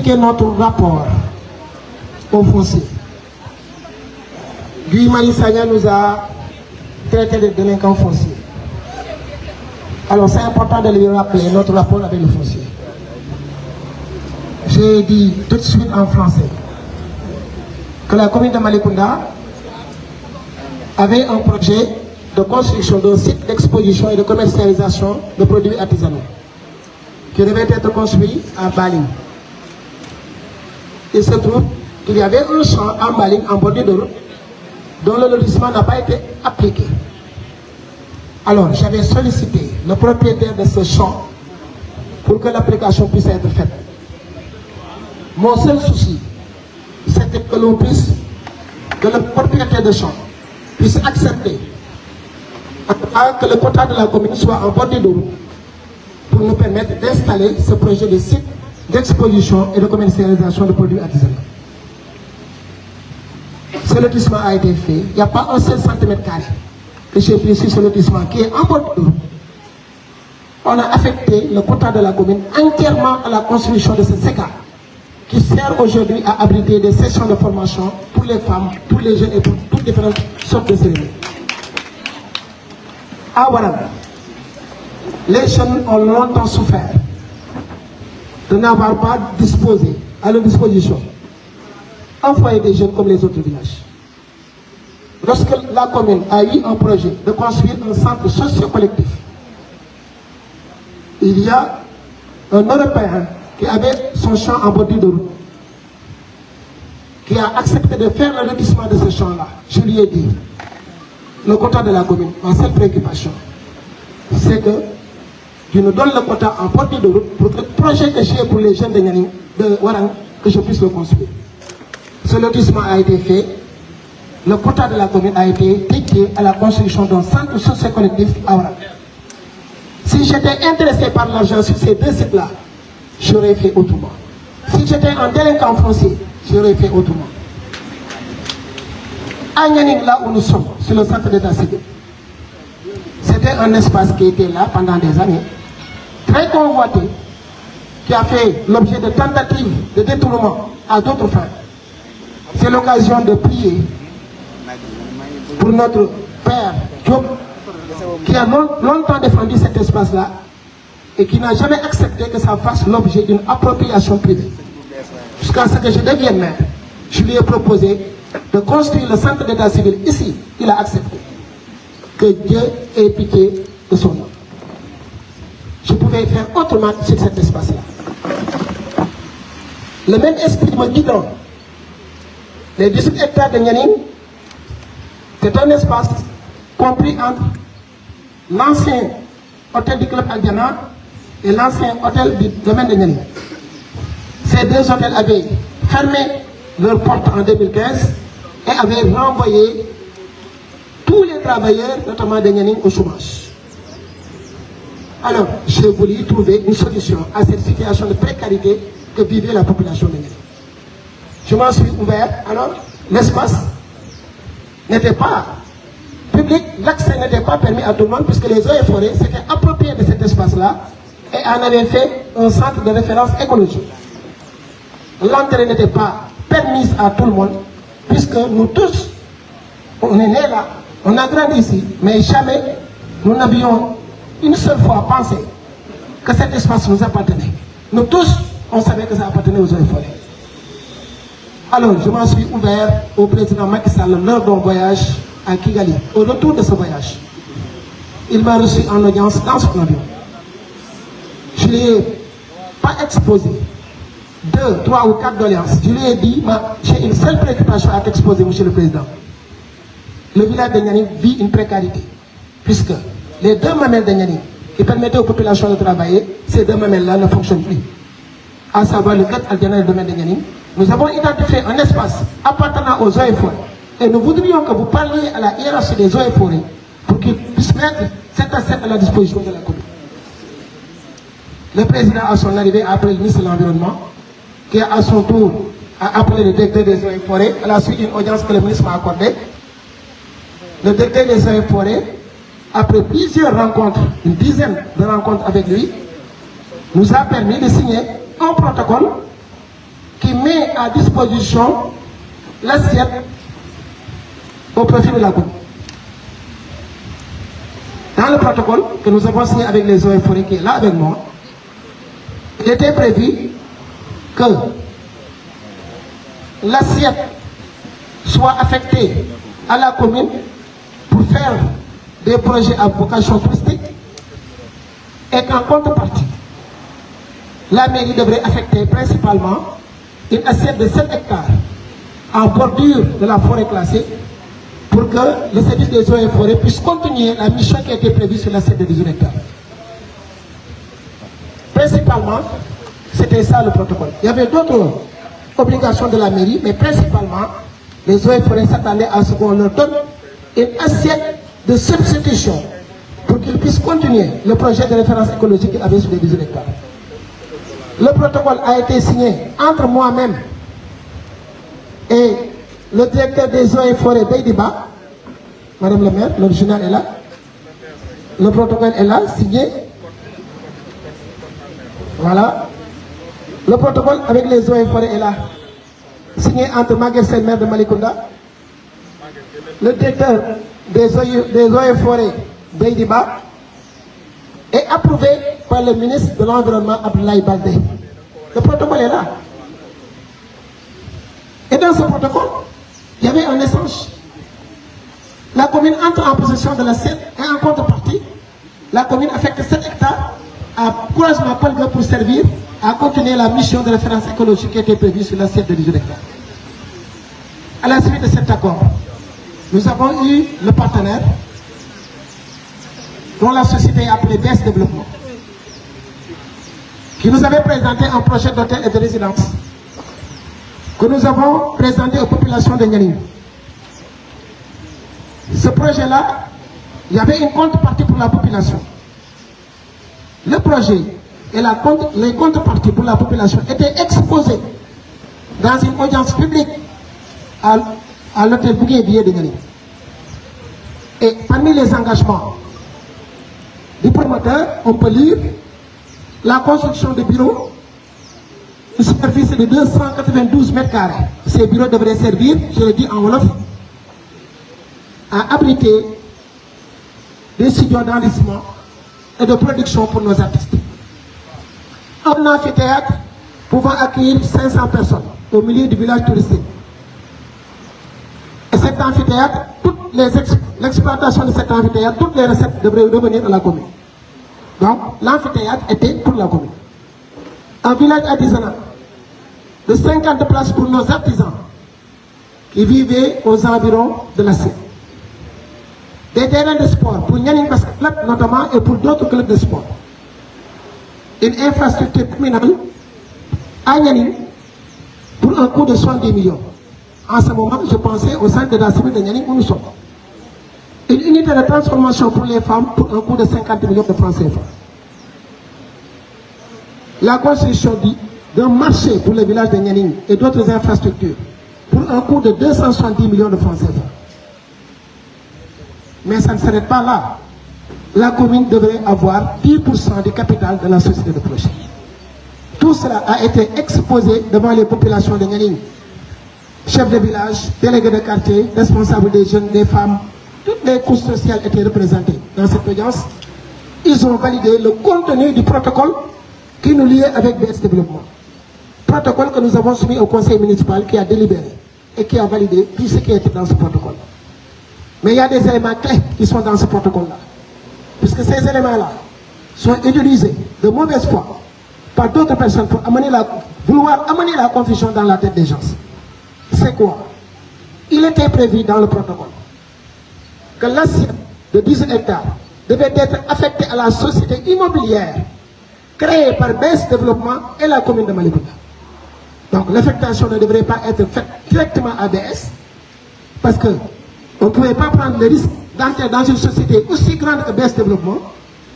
expliquer notre rapport au foncier. Guy Marius Sagna nous a traité de délinquants fonciers. Alors c'est important de lui rappeler notre rapport avec le foncier. J'ai dit tout de suite en français que la commune de Malicounda avait un projet de construction d'un site d'exposition et de commercialisation de produits artisanaux qui devait être construit à Baling. Il se trouve qu'il y avait un champ en Baling, en bordure de route, dont le lotissement n'a pas été appliqué. Alors, j'avais sollicité le propriétaire de ce champ pour que l'application puisse être faite. Mon seul souci, c'était que l'on puisse, que le propriétaire de champ puisse accepter que le quota de la commune soit en bordure de route pour nous permettre d'installer ce projet de site d'exposition et de commercialisation de produits artisanaux. Ce lotissement a été fait, il n'y a pas un seul centimètre carré que j'ai pris sur ce lotissement qui est en bordure de route. On a affecté le quota de la commune entièrement à la construction de ce SECA qui sert aujourd'hui à abriter des sessions de formation pour les femmes, pour les jeunes et pour toutes différentes sortes de cérémonies. À Ouarang, les jeunes ont longtemps souffert de n'avoir pas disposé à leur disposition un foyer des jeunes comme les autres villages. Lorsque la commune a eu un projet de construire un centre socio-collectif, il y a un Européen qui avait son champ en bordure de route, qui a accepté de faire le lotissement de ce champ-là. Je lui ai dit, le quota de la commune, ma seule préoccupation, c'est que tu nous donnes le quota en bordure de route pour que le projet que j'ai pour les jeunes de Ouarang, que je puisse le construire. Ce lotissement a été fait, le quota de la commune a été dédié à la construction d'un centre socio-collectif à Ouarang. Si j'étais intéressé par l'argent sur ces deux sites-là, j'aurais fait autrement. Si j'étais un délinquant foncier, j'aurais fait autrement. À Nianing, là où nous sommes, sur le centre d'état civil, c'était un espace qui était là pendant des années, très convoité, qui a fait l'objet de tentatives de détournement à d'autres fins. C'est l'occasion de prier pour notre père Diop, qui a longtemps défendu cet espace-là et qui n'a jamais accepté que ça fasse l'objet d'une appropriation privée. Jusqu'à ce que je devienne maire, je lui ai proposé de construire le centre d'état civil ici. Il a accepté. Que Dieu ait pitié de son nom. Je pouvais faire autrement sur cet espace-là. Le même esprit me guidant. Les 18 hectares de Nianing, c'est un espace compris entre l'ancien hôtel du club Aldiana et l'ancien hôtel du domaine de Nianing. Ces deux hôtels avaient fermé leurs portes en 2015 et avaient renvoyé tous les travailleurs, notamment de Nianing, au chômage. Alors, j'ai voulu trouver une solution à cette situation de précarité que vivait la population de Nianing. Je m'en suis ouvert, alors l'espace n'était pas public, l'accès n'était pas permis à tout le monde puisque les eaux et forêts s'étaient appropriés de cet espace-là et en avaient fait un centre de référence écologique. L'entrée n'était pas permise à tout le monde puisque nous tous, on est nés là, on a grandi ici, mais jamais nous n'avions une seule fois pensé que cet espace nous appartenait. Nous tous, on savait que ça appartenait aux eaux et forêts. Alors, je m'en suis ouvert au président Macky Sall lors d'un voyage à Kigali. Au retour de ce voyage, il m'a reçu en audience dans son avion. Je ne lui ai pas exposé 2, 3 ou 4 doléances. Je lui ai dit, j'ai une seule préoccupation à t'exposer, monsieur le président. Le village de Nianing vit une précarité, puisque les 2 mamelles de Nianing qui permettaient aux populations de travailler, ces 2 mamelles-là ne fonctionnent plus. À savoir le club Aldiana et le domaine de Nianing. Nous avons identifié un espace appartenant aux eaux et forêts. Et nous voudrions que vous parliez à la hiérarchie des eaux et forêts pour qu'ils puissent mettre cet asset à la disposition de la commune. Le président, à son arrivée, a appelé le ministre de l'Environnement, qui à son tour a appelé le directeur des eaux et forêts, à la suite d'une audience que le ministre m'a accordée. Le directeur des eaux et forêts, après plusieurs rencontres, une dizaine de rencontres avec lui, nous a permis de signer un protocole qui met à disposition l'assiette au profit de la commune. Dans le protocole que nous avons signé avec les eaux et forêts qui est là avec moi, il était prévu que l'assiette soit affectée à la commune pour faire des projets à vocation touristique et qu'en contrepartie, la mairie devrait affecter principalement une assiette de 7 hectares en bordure de la forêt classée pour que le service des eaux et forêts puisse continuer la mission qui a été prévue sur l'assiette de 18 hectares. Principalement, c'était ça le protocole. Il y avait d'autres obligations de la mairie, mais principalement, les eaux et forêts s'attendaient à ce qu'on leur donne une assiette de substitution pour qu'ils puissent continuer le projet de référence écologique qu'ils avaient sur les 18 hectares. Le protocole a été signé entre moi-même et le directeur des eaux et forêts Beydiba, Madame le maire, l'original est là. Le protocole est là, signé. Voilà. Le protocole avec les eaux et forêts est là. Signé entre Maguette, maire de Malicounda, le directeur des eaux et forêts Beydiba, et approuvé par le ministre de l'Environnement Abdoulaye Baldé. Le protocole est là. Et dans ce protocole, il y avait un échange. La commune entre en possession de l'assiette et en contrepartie, la commune affecte 7 hectares à Couragement Polga pour servir à continuer la mission de référence écologique qui était prévue sur l'assiette de 18 hectares. À la suite de cet accord, nous avons eu le partenaire dont la société est appelée BS Développement, qui nous avait présenté un projet d'hôtel et de résidence que nous avons présenté aux populations de Nianing. Ce projet-là, il y avait une contrepartie pour la population. Le projet et les contreparties pour la population étaient exposés dans une audience publique à l'hôtel Bouguier-Billet de Nianing. Et parmi les engagements du promoteur, on peut lire la construction de bureaux, une superficie de 292 mètres carrés. Ces bureaux devraient servir, je le dis en Wolof, à abriter des studios d'enregistrement et de production pour nos artistes. Un amphithéâtre pouvant accueillir 500 personnes au milieu du village touristique. Et cet amphithéâtre, l'exploitation de cet amphithéâtre, toutes les recettes devraient revenir à la commune. Donc, l'amphithéâtre était pour la commune. Un village artisanal de 50 places pour nos artisans qui vivaient aux environs de la Seine. Des terrains de sport pour Nianing Basket Club notamment et pour d'autres clubs de sport. Une infrastructure communale à Nianing pour un coût de 70 millions. En ce moment, je pensais au centre de la civile de Nianing où nous sommes. Une unité de transformation pour les femmes pour un coût de 50 millions de francs CFA. La construction d'un marché pour le village de Nianing et d'autres infrastructures pour un coût de 270 millions de francs CFA. Mais ça ne s'arrête pas là. La commune devrait avoir 10% du capital de la société de projet. Tout cela a été exposé devant les populations de Nianing. Chefs de village, délégués de quartier, responsables des jeunes, des femmes, toutes les couches sociales étaient représentées dans cette audience. Ils ont validé le contenu du protocole qui nous liait avec BS Développement. Protocole que nous avons soumis au conseil municipal qui a délibéré et qui a validé tout ce qui était dans ce protocole. Mais il y a des éléments clés qui sont dans ce protocole-là. Puisque ces éléments-là sont utilisés de mauvaise foi par d'autres personnes pour vouloir amener la confusion dans la tête des gens. C'est quoi? Il était prévu dans le protocole que l'assiette de 10 hectares devait être affectée à la société immobilière créée par BS Développement et la commune de Malicounda. Donc l'affectation ne devrait pas être faite directement à BS parce que on ne pouvait pas prendre le risque d'entrer dans une société aussi grande que BS Développement,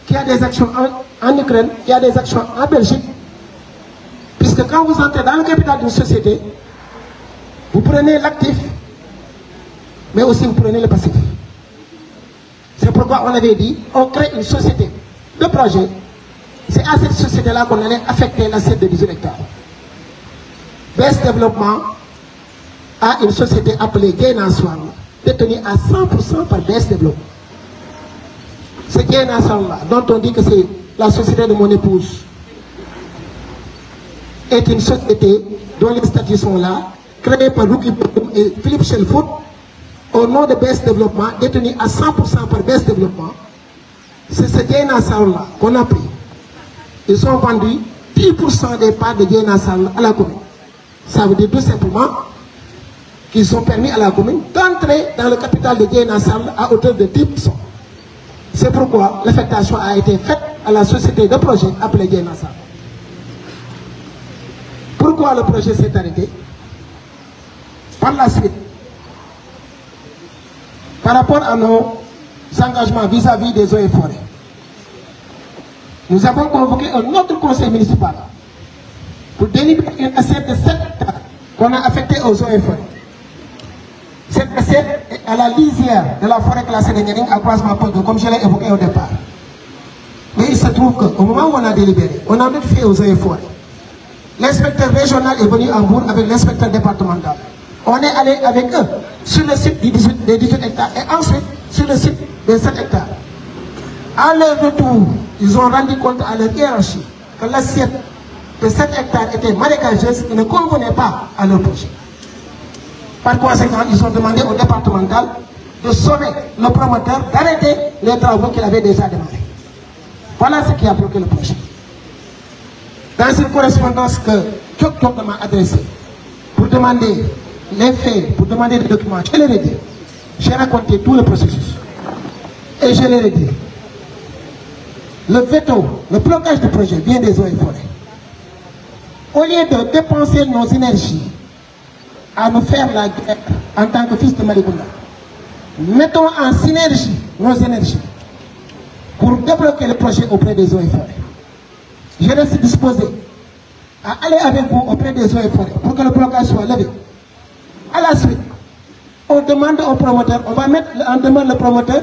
qui a des actions en Ukraine, qui a des actions en Belgique. Puisque quand vous entrez dans le capital d'une société, vous prenez l'actif, mais aussi vous prenez le passif. C'est pourquoi on avait dit, on crée une société de projet. C'est à cette société-là qu'on allait affecter l'assiette de 18 hectares. BS Développement a une société appelée Gaina Soir, détenue à 100% par BS Développement. Ce Gaina Soir là, dont on dit que c'est la société de mon épouse, est une société dont les statuts sont là, créée par Ruki et Philippe Chelfoot, au nom de BS Développement, détenu à 100% par BS Développement. C'est ce Gaina Soir là qu'on a pris. Ils ont vendu 10% des parts de Gaina Soir à la commune. Ça veut dire tout simplement qu'ils ont permis à la commune d'entrer dans le capital de Gaina Soir à hauteur de 10%. C'est pourquoi l'affectation a été faite à la société de projet appelée Gaina Soir. Pourquoi le projet s'est arrêté? Par la suite, par rapport à nos engagements vis-à-vis des eaux et forêts, nous avons convoqué un autre conseil municipal pour délibérer une assiette de 7 hectares qu'on a affectée aux eaux et forêts. Cette assiette est à la lisière de la forêt classée de Nianing à croisement Pogo, comme je l'ai évoqué au départ. Mais il se trouve qu'au moment où on a délibéré, on a fait aux eaux et forêts. L'inspecteur régional est venu en Bourg avec l'inspecteur départemental. On est allé avec eux sur le site des 18 hectares et ensuite sur le site des 7 hectares. À leur retour, ils ont rendu compte à leur hiérarchie que l'assiette de 7 hectares était marécageuse et ne convenait pas à leur projet. Par conséquent, ils ont demandé au départemental de sauver le promoteur, d'arrêter les travaux qu'il avait déjà démarrés. Voilà ce qui a bloqué le projet. Dans une correspondance que Tchok m'a adressée pour demander les faits, pour demander des documents, je leur ai dit, j'ai raconté tout le processus. Et je leur ai dit, le veto, le blocage du projet vient des eaux et forêts. Au lieu de dépenser nos énergies à nous faire la guerre en tant que fils de Malicounda, mettons en synergie nos énergies pour débloquer le projet auprès des eaux et forêts. Je reste disposé à aller avec vous auprès des eaux et forêts pour que le blocage soit levé. À la suite, on demande au promoteur, on va mettre en demande le promoteur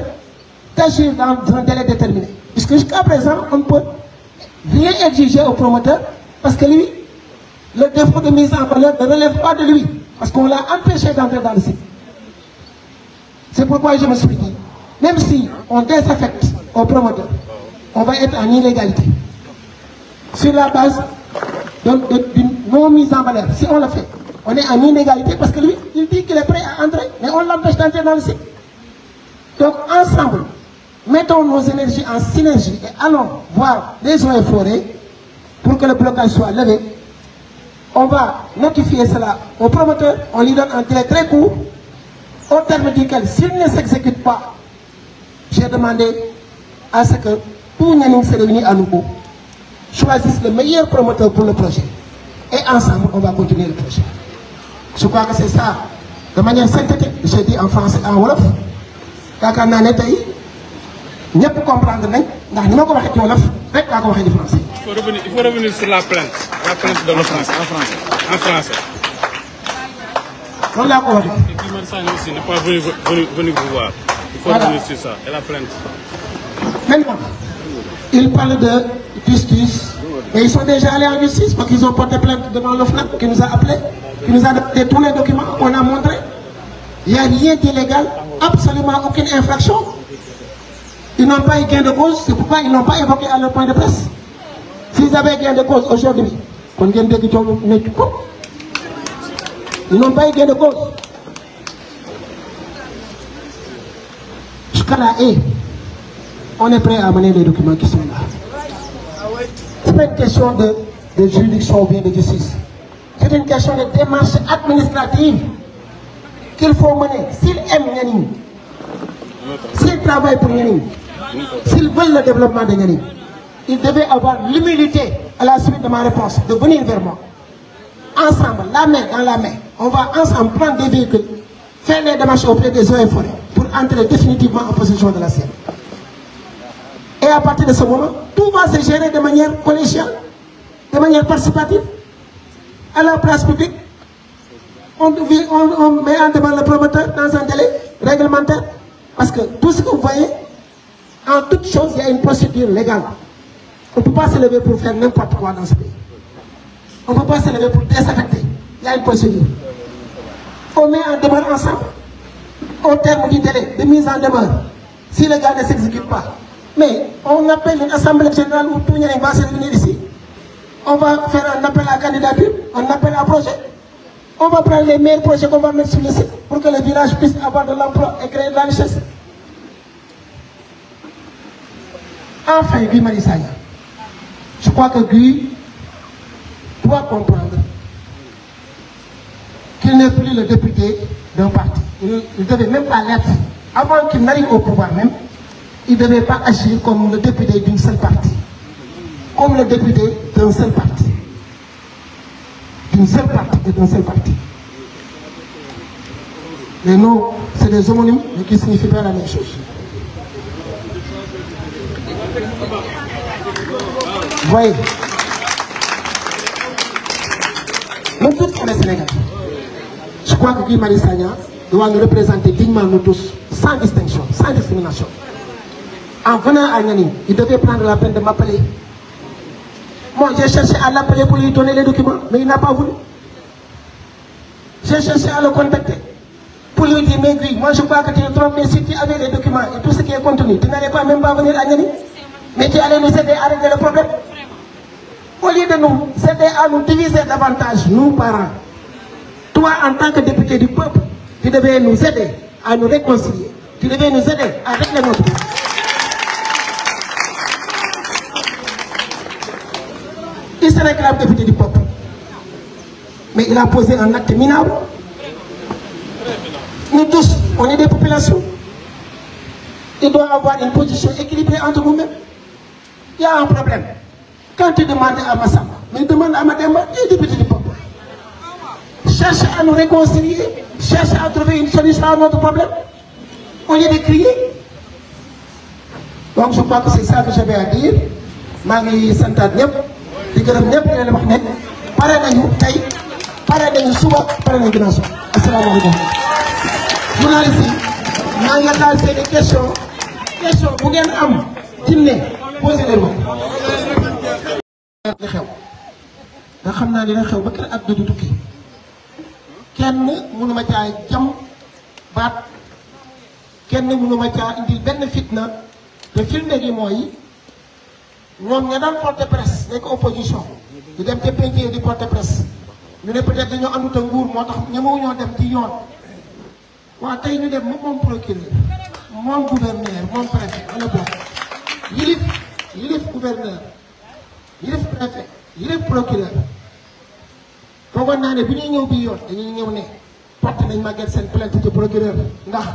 d'agir dans un délai déterminé. Puisque jusqu'à présent, on ne peut rien exiger au promoteur parce que lui, le défaut de mise en valeur ne relève pas de lui. Parce qu'on l'a empêché d'entrer dans le site. C'est pourquoi je me suis dit, même si on désaffecte au promoteur, on va être en illégalité. Sur la base d'une non mise en valeur. Si on le fait, on est en inégalité parce que lui, il dit qu'il est prêt à entrer, mais on l'empêche d'entrer dans le site. Donc ensemble, mettons nos énergies en synergie et allons voir les eaux et forêts pour que le blocage soit levé. On va notifier cela au promoteur, on lui donne un délai très court, au terme duquel, s'il ne s'exécute pas, j'ai demandé à ce que tout Nianing se réunisse à nouveau, choisisse le meilleur promoteur pour le projet. Et ensemble, on va continuer le projet. Je crois que c'est ça, de manière synthétique, je dis en français et en wolof. Quand on a été, on peut comprendre, on a français. Il faut revenir sur la plainte de l'offense en français. On l'a compris. Et Guy Marius Sagna aussi n'est pas venu vous voir. Il faut revenir sur ça. Et la plainte. Maintenant, ils parlent de justice. Et ils sont déjà allés en justice parce qu'ils ont porté plainte devant l'OFNAC qui nous a appelés, qui nous a donné tous les documents qu'on a montrés. Il n'y a rien d'illégal, absolument aucune infraction. Ils n'ont pas eu gain de cause, c'est pourquoi ils n'ont pas évoqué à leur point de presse. S'ils avaient gain de cause aujourd'hui, ils n'ont pas eu gain de cause. Jusqu'à là, on est prêt à amener les documents qui sont là. Ce n'est pas une question de juridiction ou bien de justice. C'est une question de démarche administrative qu'il faut mener. S'ils aiment Nianing, s'ils travaillent pour Nianing, s'ils veulent le développement de Nianing, ils devaient avoir l'humilité, à la suite de ma réponse, de venir vers moi. Ensemble, la main dans la main, on va ensemble prendre des véhicules, faire les démarches auprès des eaux et forêts pour entrer définitivement en possession de la sienne. Et à partir de ce moment, tout va se gérer de manière collégiale, de manière participative, à la place publique. On met en demande le promoteur dans un délai réglementaire. Parce que tout ce que vous voyez, en toute chose, il y a une procédure légale. On ne peut pas se lever pour faire n'importe quoi dans ce pays. On ne peut pas se lever pour désaffecter. y a une procédure. On met en demeure ensemble. Au terme du délai de mise en demeure, si le gars ne s'exécute pas, mais on appelle une assemblée générale où tout le monde va se réunir ici. On va faire un appel à candidature, un appel à projet. On va prendre les meilleurs projets qu'on va mettre sur le site pour que le village puisse avoir de l'emploi et créer de la richesse. Enfin, Guy Marius Sagna, je crois que Guy doit comprendre qu'il n'est plus le député d'un parti. Il ne devait même pas l'être. Avant qu'il n'arrive au pouvoir même, il ne devait pas agir comme le député d'une seule partie. Comme le député d'un seul parti. D'une seule partie et d'un seul parti. Les noms, c'est des homonymes, mais qui ne signifient pas la même chose. Vous voyez, nous tous, on est Sénégalais. Je crois que Guy Marius Sagna doit nous représenter dignement, nous tous, sans distinction, sans discrimination. En venant à Niani, il devait prendre la peine de m'appeler. Moi, j'ai cherché à l'appeler pour lui donner les documents, mais il n'a pas voulu. J'ai cherché à le contacter pour lui dire, mais Guy, moi je crois que tu es trompé, si tu avais les documents et tout ce qui est contenu, tu n'allais pas même pas venir à Niani, mais tu allais nous aider à régler le problème. Au lieu de nous aider à nous diviser davantage, nous parents, toi en tant que député du peuple, tu devais nous aider à nous réconcilier, tu devais nous aider à régler notre vie. Il se réclame député du peuple. Mais il a posé un acte minable. Nous tous, on est des populations. Il doit avoir une position équilibrée entre nous-mêmes. Il y a un problème. Quand tu demandes à Massamba, mais demande à Mademba, tu es député du peuple. Cherche à nous réconcilier, cherche à trouver une solution à notre problème. Au lieu de crier. Donc je crois que c'est ça que j'avais à dire. Magi Santat Nyep. di gërëm ñëpp di leen wax ne pare nañu tey pare nañu suba pare nañu ginnaaw suba asalaamaaleykum. journaliste yi maa ngi laal seen question bu ngeen am ci ne posé leen ko. li xew nga xam naa dina xew ba kër ak du tukki kenn mënu ma caa jam baat kenn mënu ma caa indil benn fitna te firnde gi mooy. ñoom ña daan porte presse nekk opposition di dem te penc di porte presse ñu ne peut-être dañoo àndut ak nguur moo tax ñemewuñoo dem ci yoon waaw tey ñu dem moom procureur moom gouverneur moom préfet wala boog yilif gouverneur yilif préfet yilif procureur foogoon naa ne bu ñuy ñëw bi yoon dañuy ñëw ne porte nañ Maguette Sène plainte ci procureur ndax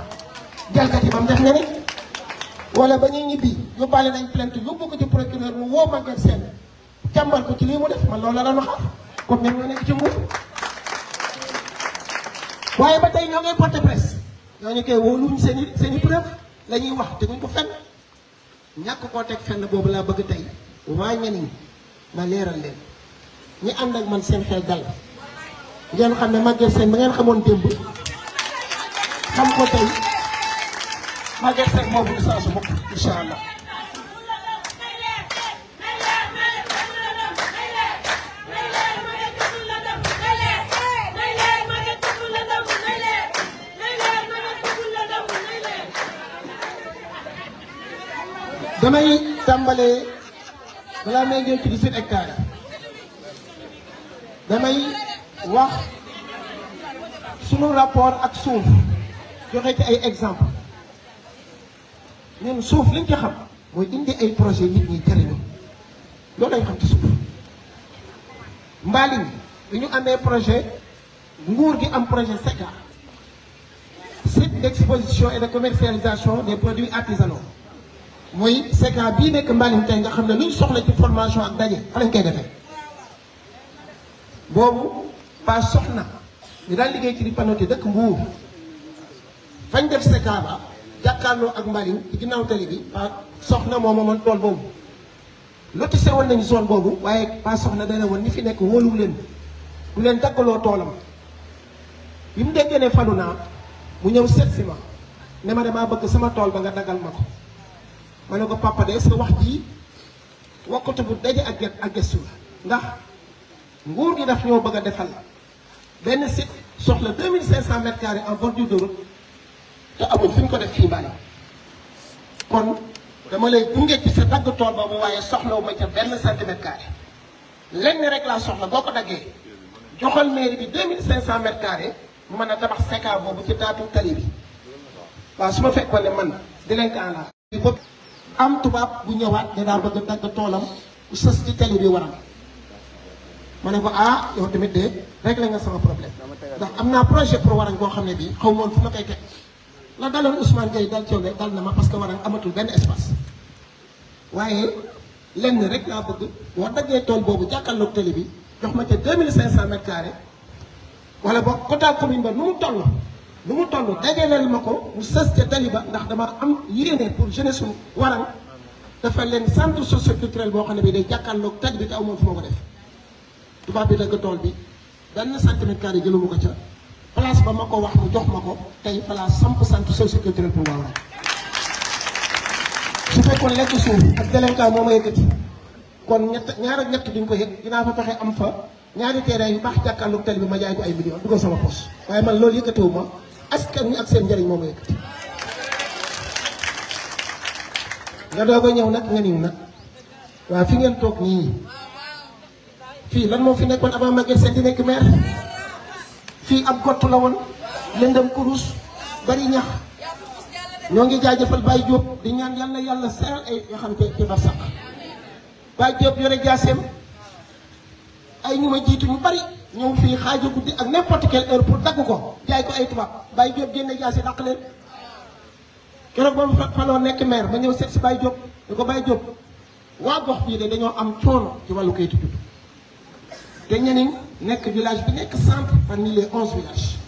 jalgati ba mu def nga ne wala ba ñuy ñibbi yóbbaale nañ plainte yóbbu ko ci procureur mu woo Maguette Sène jàmbal ko ci lii mu def man loolu la doon xaar comme ñoom ñoo nekk ci nguur waaye ba tey ñoo ngay porte presse ñooñu koy wóoluñ seen i preuve la ñuy wax teguñ ko fenn ñàkk koo teg fenn boobu laa bëgg tey waa ñenn ma leeral leen ñi ànd ak man seen xel dal ngeen xam ne Maguette Sène ba ngeen xamoon démb xam ko tey Maguette Sène moo bëgg saa su bokk incha allah. damay tàmbalee balaa may ñëw ci 18 hectares damay wax sunu rapport ak suuf joxe ci ay exemple ñun suuf liñ ci xam mooy indi ay projet nit ñi jëriñu loolu lañ xam ci suuf mbaaliñ bi ñu amee projet nguur gi am projet SECA site d'exposition et de commercialisation des produits artisanaux mooy SECA bii nekk mbaaliñ tey nga xam ne luñ soxla ci formation ak daje fa lañ koy defee boobu pas soxna ñu daan liggéey ci di panoté dëkk Mbuur fañ def SECA ba jàkkaarloo ak mbalim ci ginnaaw tali bi pas soxna moo moomoon tool boobu lotissé woon nañu zone boobu waaye pas soxna dana woon ñi fi nekk wóoluwu leen bu leen daggaloo toolam bi mu déggee ne falu naa mu ñëw seet si ma ne ma damaa bëgg sama tool ba nga daggal ma ko ma ne ko papa de sa wax ji wakkatu bu daje ak gëstu la ndax nguur gi daf ñoo bëgg a defal benn site soxla 2500 mètres carrés en bordure de route te amul fi ñu ko def fii Mbale kon dama lay gunge ci sa dagg tool boobu waaye soxlawu ma ca benn centimètre carré lenn rek laa soxla boo ko daggee joxal mairie bi 2500 mètres carrés mu mën a tabax SECA boobu ci taatu tali bi waaw su ma fekkoon ne man délinquant laa bëgg am tubaab bu ñëwaat ne daa bëgg dagg toolam bu sës ci tali bi waral ma ne ko ah yow tamit de réglé nga sama problème ndax am naa projet pour Warang boo xam ne bii xaw ma woon fu ma koy teg la daloon Ousmane Gueye dal Thiongé dal na ma parce que Warang amatul benn espace waaye lenn rek laa bëgg boo daggee tool boobu jàkkaarloog tali bi jox ma ca 2500 mètres carrés wala boog quota commune ba nu mu toll dajaleel ma ko mu sës ca tali ba ndax dama am yéene pour jeunesse su Warang dafa leen centre socio-culturel boo xam ne bii day jàkkaarloog tali bi te aw moom fu ma ko def. tubaab bi dagg tool bi benn centimètre carré jëluma ko ca place ba ma ko wax mu jox ma ko tey place samp centre socio-culturel pour Warang su fekkoon lekk suuf ak délinquant moo ma yëkkati kon ñaar ak ñett duñ ko yëg dinaa fa fexe am fa ñaari terrain yu baax jàkkaarloog tali bi ma jaay ko ay millions dugal sama poche waaye man loolu yëkkatiwu ma askan wi ak seen njëriñ moo ma yëkkati nga doog a ñëw nag nga niw nag waaw fi ngeen toog nii fii lan moo fi nekkoon avant Maguette Sène di nekk maire fii ab gott la woon lëndëm kurus bari ñax ñoo ngi jaajëfal Baye Diop di ñaan yal na yàlla seeral ay yoo xam te ci bar sax Baye Diop yore jaaseem ay ñu ma jiitu ñu bari ñëw fii xaaju guddi ak n'importe quelle heure pour dagg ko jaay ko ay tubaab Baye Diop génne jaase dàq leen keroog ba mu faloo nekk maire ma ñëw seet si Baye Diop di ko Baye Diop waa gox bii de dañoo am coono ci wàllu kayitu juddu te ñeneen nekk village bi nekk centre parmi les 11 villages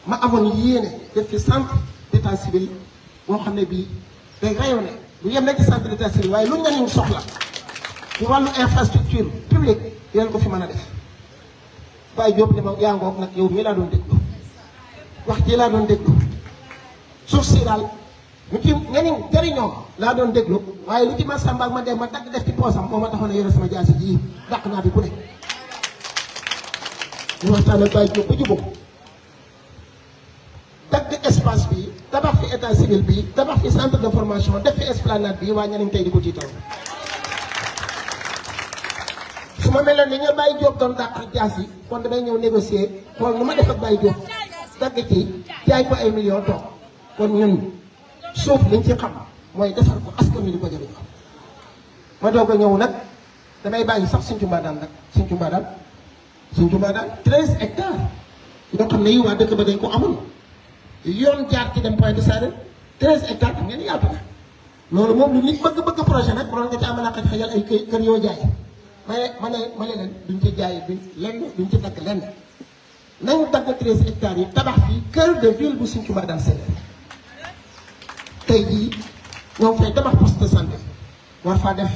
ma amoon yéene def ci centre d'état civil boo xam ne bii day rayonné du yem rek ci centre d'état civil waaye lu ñeneen soxla ci wàllu infrastructure publique yéen ko fi mën a def Baye Diop ne ma yaa ngoog nag yow mii laa doon déglu wax ji laa doon déglu suuf si daal lu ci ñeneen jëriñoo laa doon déglu waaye lu ci ma Samba ak ma dem ma dagg def ci poosam moo ma taxoon a yore sama jaasi ji dàq naa bi ku ne ñu waxtaan ak Baye Diop ba jubóo dagg espace bi tabax fi état civil bi tabax fi centre de formation def fi esplanade bi waa ñeneen tey di ko tiital su ma meloon ni nga Baye Diop doon dàq jaasi kon damay ñëw négocier xool nu ma def ak Baye Diop dagg ci jaay ko ay millions toog kon ñun suuf liñ ci xam mooy defar ko askan wi di ko jëriñoo ma doog a ñëw nag damay bàyyi sax Sinthiou Mbadane nag Sinthiou Mbadane 13 hectares yoo xam ne yi waa dëkk ba dañ ko amoon yoon jaar ci dem Pointe Sarène 13 hectares xam ngeen yaatu na loolu moom lu nit bëgg projet nag waroon nga ci amal ak xajal ay kër yoo jaay ma ne leen duñ ci jaay duñ ci dagg lenn nañu dagg 13 hectares yi tabax fii cœur de ville bu Sinthiou Mbadane Sénégal tey jii ñoo ngi fay tabax poste de santé war faa def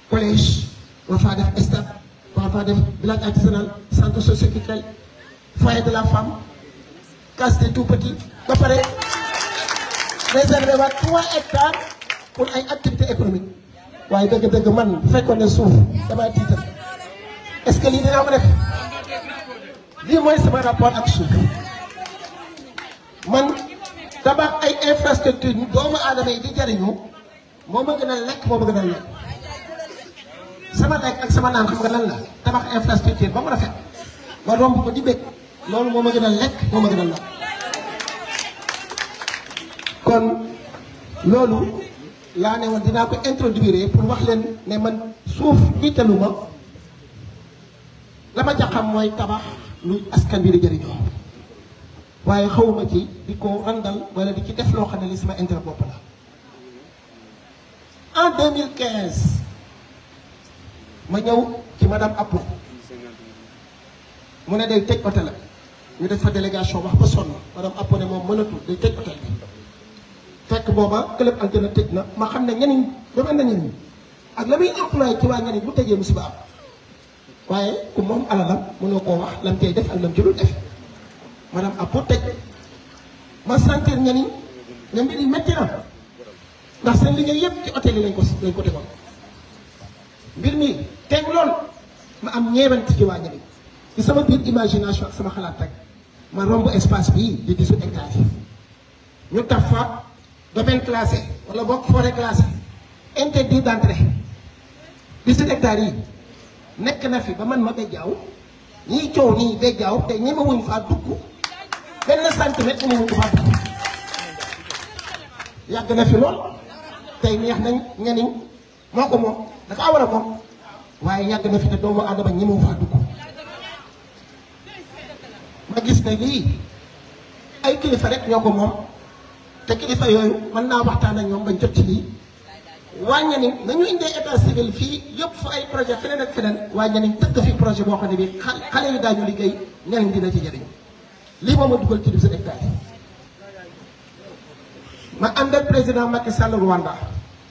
collège war faa def stade war faa def village artisanal centre socio-culturel foyer de la femme case des tout petits ba pare réservé waat 3 hectares pour ay activités économiques waaye dëgg-dëgg man bu fekkoon ne suuf damaa tiital est-ce que lii dinaa ko def lii mooy sama rapport ak suuf man tabax ay infrastructure doomu aadama yi di jariñu moo ma gën a lekk moo ma gën a lekk sama lekk ak sama naan xam nga lan la tabax infrastructure ba mu rafet ma romb ko di bëgg loolu moo ma gën a lekk moo ma gën a lekk kon loolu laa ne woon dinaa ko introduire pour wax leen ne man suuf jiitalu ma la ma jaxam mooy tabax lu askan bi di jëriñoo waaye xawuma ci di ko randal wala di ci def loo xam ne li sama intérêt bopp la en 2015 ma ñëw ci madame Appo mu ne day tëj hôtel la ñu def fa délégation wax ba sonn madame Appo ne moom mënatul day tëj hôtel bi fekk booba club Altena tëj na ma xam ne ñeneen doon na ñeneen ak la muy employé ci waa ñeneen bu tëjee musiba am waaye ku moom alalam mënoo koo wax lam cay def ak lam ci dul def madame Appo tëj ma sentir ñeneen ne mbir yi métti na ndax seen liggéey yëpp ci hôtel yi lañ ko tegoon mbir mi teg lool ma am ñeewant ci waa ñeneen ci sama biir imagination ak sama xalaat rek ma romb espace bii di 18 hectares yi ñu taf fa domaine classé wala boog forêt classée interdit d'entrée 18 hectares yi nekk na fi ba man ma bejjaaw ñiy coow nii bejjaaw te ñi ma wuñ faa dugg benn centimètre ñi ma wuñ faa dugg yàgg na fi lool tey neex nañ ñeniñ moo ko moom dafa war a moom waaye yàgg na fi te doomu aadama ñi ma faa dugg ma gis ne lii ay kilifa rek ñoo ko moom te kilifa yooyu mën naa waxtaan ak ñoom bañ jot ci lii wàññi ni nañu indee état civil fii yëpp fa ay projet feneen ak feneen wàññi nañ tëgg fi projet boo xam ne bii xale yi daañu liggéey ñeneen dina ci jëriñ lii moom ma dugal ci 17 hectares ma ànd ak président Macky Sall Rwanda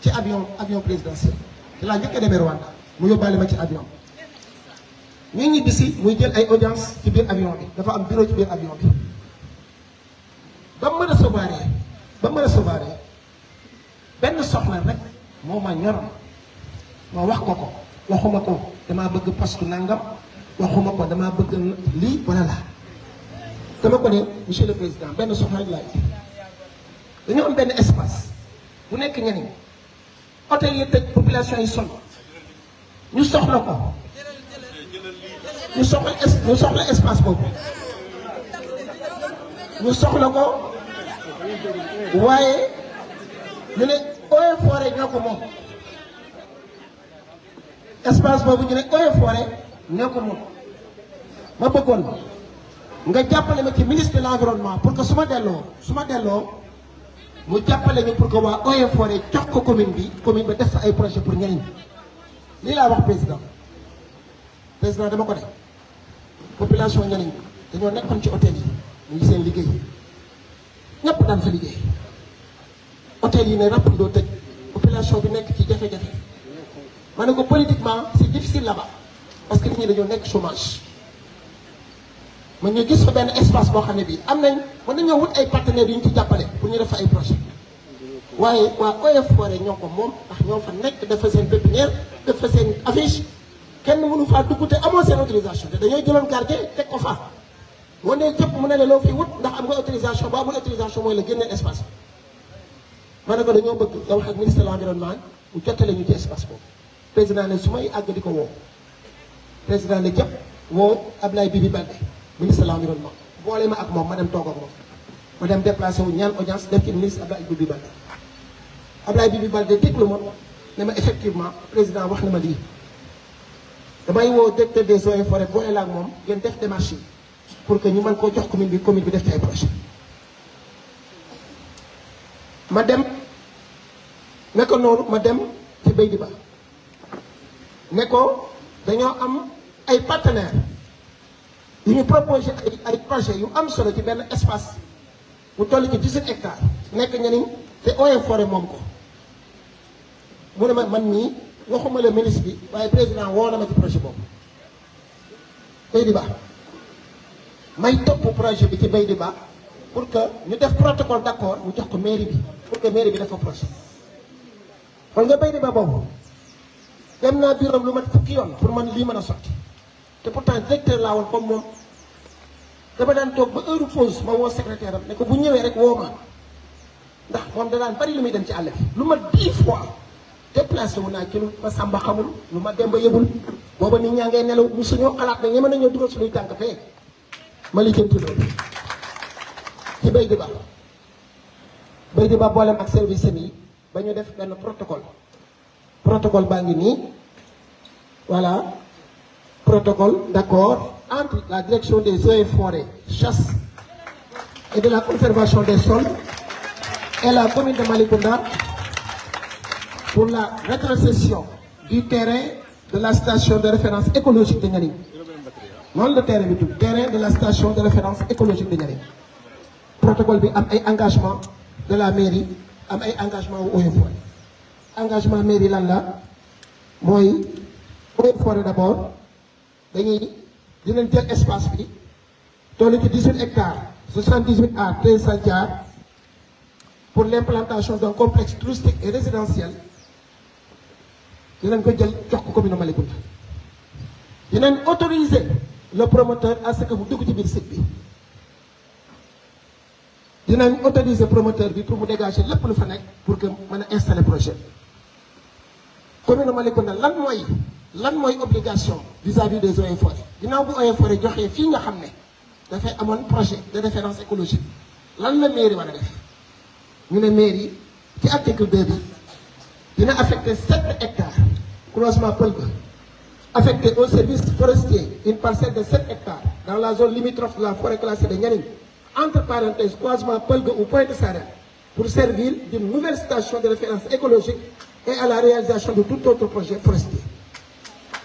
ci avion présidentiel ci laa njëkk a demee Rwanda mu yóbbaale ma ci avion ñu ñibbisi muy jël ay audience ci biir avion bi dafa am bureau ci biir avion bi ba mu recevoir benn soxna rek moo ma ñor ma wax ko waxuma ko damaa bëgg poste nangam waxuma ko damaa bëgg lii wala laa dama ko ne monsieur le président benn soxna rek laay dañoo am benn espace bu nekk ñeneen hôtel yi tëj population yi sonn ñu soxla ko ñu soxla espace boobu ñu soxla ko waaye ñu ne Eaux et Forêts ñoo ko moom espace boobu ñu ne Eaux et Forêts ñoo ko moom ma bëggoon nga jàppale ma ci ministre de l'environnement pour que su ma delloo mu jàppale ñu pour que waa Eaux et Forêts jox ko commune bi def fa ay projet pour ñeneen lii laa wax président dama ko def population ñeneen dañoo nekkoon ci hôtel yi ñu ngi seen liggéey ñëpp daan fa liggéey hôtel yi ne ràpp doo tëj population bi nekk ci jafe-jafe ma ne ko politiquement c'est difficile là-bas parce que nit ñi dañoo nekk chômage man ñu gis fa benn espace boo xam ne bii am nañ mën nañoo wut ay partenaires yu ñu ci jàppale pour ñu def fa ay projet waaye waa Eaux et Forêts ñoo ko moom ndax ñoo fa nekk def fa seen pépinière def fa seen affiche kenn mënu faa dugg te amoo seen autorisation te dañoo jëloon gardien teg ko fa wane jëpp mu ne la loo fi wut ndax am nga autorisation ba amul autorisation mooy la génneel espace bi ma ne ko dañoo bëgg nga wax ak ministre de l'environnement mu jottale ñu ci espace boobu président ne su may àgg di ko woo président ne jëpp woo Ablaye Bibi Baldé ministre de l'environnement boole ma ak moom ma dem toog ak moom ma dem déplacé wu ñaan audience def ci ministre Ablaye Bibi Baldé Ablaye Bibi Baldé déglu ma ne ma effectivement président wax na ma lii damay woo directeur des Eaux et Forêts boole la ak moom ngeen def démarche yi pour que ñu mën koo jox commune bi def ci ay projet ma dem ne ko noonu ma dem ci Baydi Ba ne ko dañoo am ay partenaires yu ñu proposé ay projet yu am solo ci benn espace bu toll ci 17 hectares nekk ñeniñ te Eaux et Forêts moom ko mu ne ma man mii waxuma la ministre bi waaye président woo na ma ci projet boobu Baydi Ba may topp projet bi ci Baydi Ba pour que ñu def protocole d'accord mu jox ko mairie bi pour que mairie bi def ko projet kon nga Baydi Ba boobu dem naa bureau lu mat fukki yoon pour man lii mën a sotti te pourtant directeur laa woon comme moom dama daan toog ba heure pause ma woo secrétaire am ne ko bu ñëwee rek woo ma ndax moom da daan bari lu muy dem ci àll bi lu ma 10 fois déplacé wu naa ci lu ma Samba xamul lu ma Demba yëgul booba nit ñaa ngay nelaw mu suñoo xalaat ne ñeme nañoo dugal suñuy tànk fee ma lijjanti loolu ci Baydi Ba boolem ak service yi ba ñu def benn protocole baa ngi nii voilà protocole d'accord entre la direction des Eaux et Forêts chasse et de la conservation des sols et la commune de Malicounda pour la rétrocession du terrain de la station de référence écologique de Nianing noonu la terrain bi tudd terrain de la station de référence écologique de Nianing protocole bi am ay engagement de la mairie am ay engagement wu Eaux et Forêts engagement mairie lan la mooy Eaux et Forêts d'abord dinañ jël espace bi toll ci 18 hectares 78 à 13 hectares pour l'implantation d'un complexe touristique et résidentiel dinañ ko jël jox ko commune Malicounda dinañ autoriser le promoteur à ce que vous dugg ci biir site bi dinañ autoriser promoteur bi pour mu dégager lépp lu fa nekk pour que mën a installer projet commune Malicounda lan mooy obligation vis-à-vis des eaux et forêts ginnaaw bu eaux et forêts joxee fii nga xam ne dafay amoon projet de référence écologique lan la mairie war a def ñu ne mairie ci article 2 bi dina affecté 7 hectares croisement Peul Ba affecté au service forestier une parcelle de 7 hectares dans la zone limitrophe de la forêt classée de Nianing entre parenthèses croisement Peul Ba ou Pointe Sarène pour servir d'une nouvelle station de référence écologique et à la réalisation de tout autre projet forestier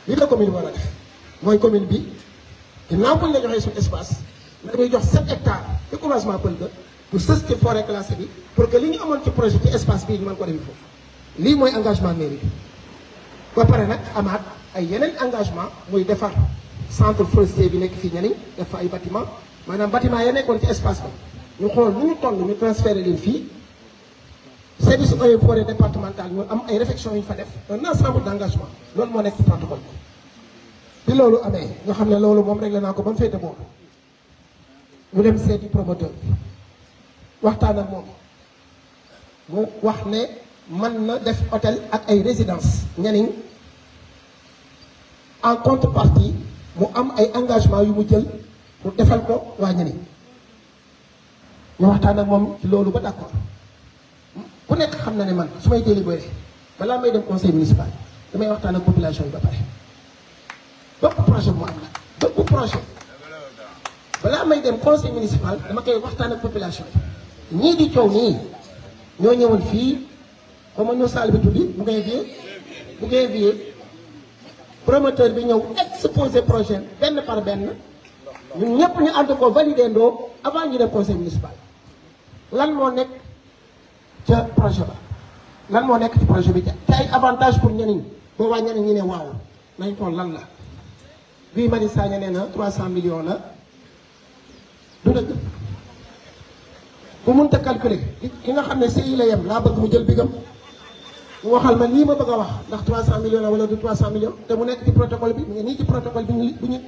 li la commune war a def mooy commune bi ginnaaw buñ la joxee suñu espace dañuy jox 7 hectares ci croisement Peul Ba pour sës ci forêt classée bi pour que li ñu amoon ci projet ci espace bii ñu mën ko def foofu lii mooy engagement mairie bi ba pare nag amaat ay yeneen engagement muy defar centre forestier bi nekk fii Nianing def fa ay bâtiment maanaam bâtiment ya nekkoon ci espace bi ñu xool nu ñu toll ñu transféré leen fii service eaux et forêts départemental ñu am ay réflexions yu ñu fa def un ensemble d' engagement loolu moo nekk ci protocole bi loolu amee nga xam ne loolu moom réglé naa ko ba mu féete boobu ñu dem seeti promoteur bi waxtaan ak moom mu wax ne mën na def hôtel ak ay résidence Nianing en contrepartie mu am ay engagement yu mu jël pour defal ko waa Nianing ñu waxtaan ak moom ci loolu ba d' accord ku nekk xam na ne man su may délibéré balaa may dem conseil municipal damay waxtaan ak population yi ba pare bépp projet bu mu am la bépp projet balaa may dem conseil municipal dama koy waxtaan ak population yi ñii di coow nii ñoo ñëwoon fii ba ma ñëw saal bi tuddi bu ngay vie promoteur bi ñëw exposé projet benn par benn ñun ñëpp ñu ànd ko validé ndoo avant ñu dem conseil municipal lan moo nekk ca projet ba lan moo nekk ci projet bi ca ay avantage pour Nianing boobaa Nianing ñu ne waaw nañ xool lan la Guy Marius Sagna nee na 300 millions la du dëgg bu mënta calculer ki nga xam ne CI la yem laa bëgg mu jël bigam mu waxal ma lii ma bëgg a wax ndax 300 millions la wala du 300 millions te mu nekk ci protocole bi mu ngi nii ci protocole bi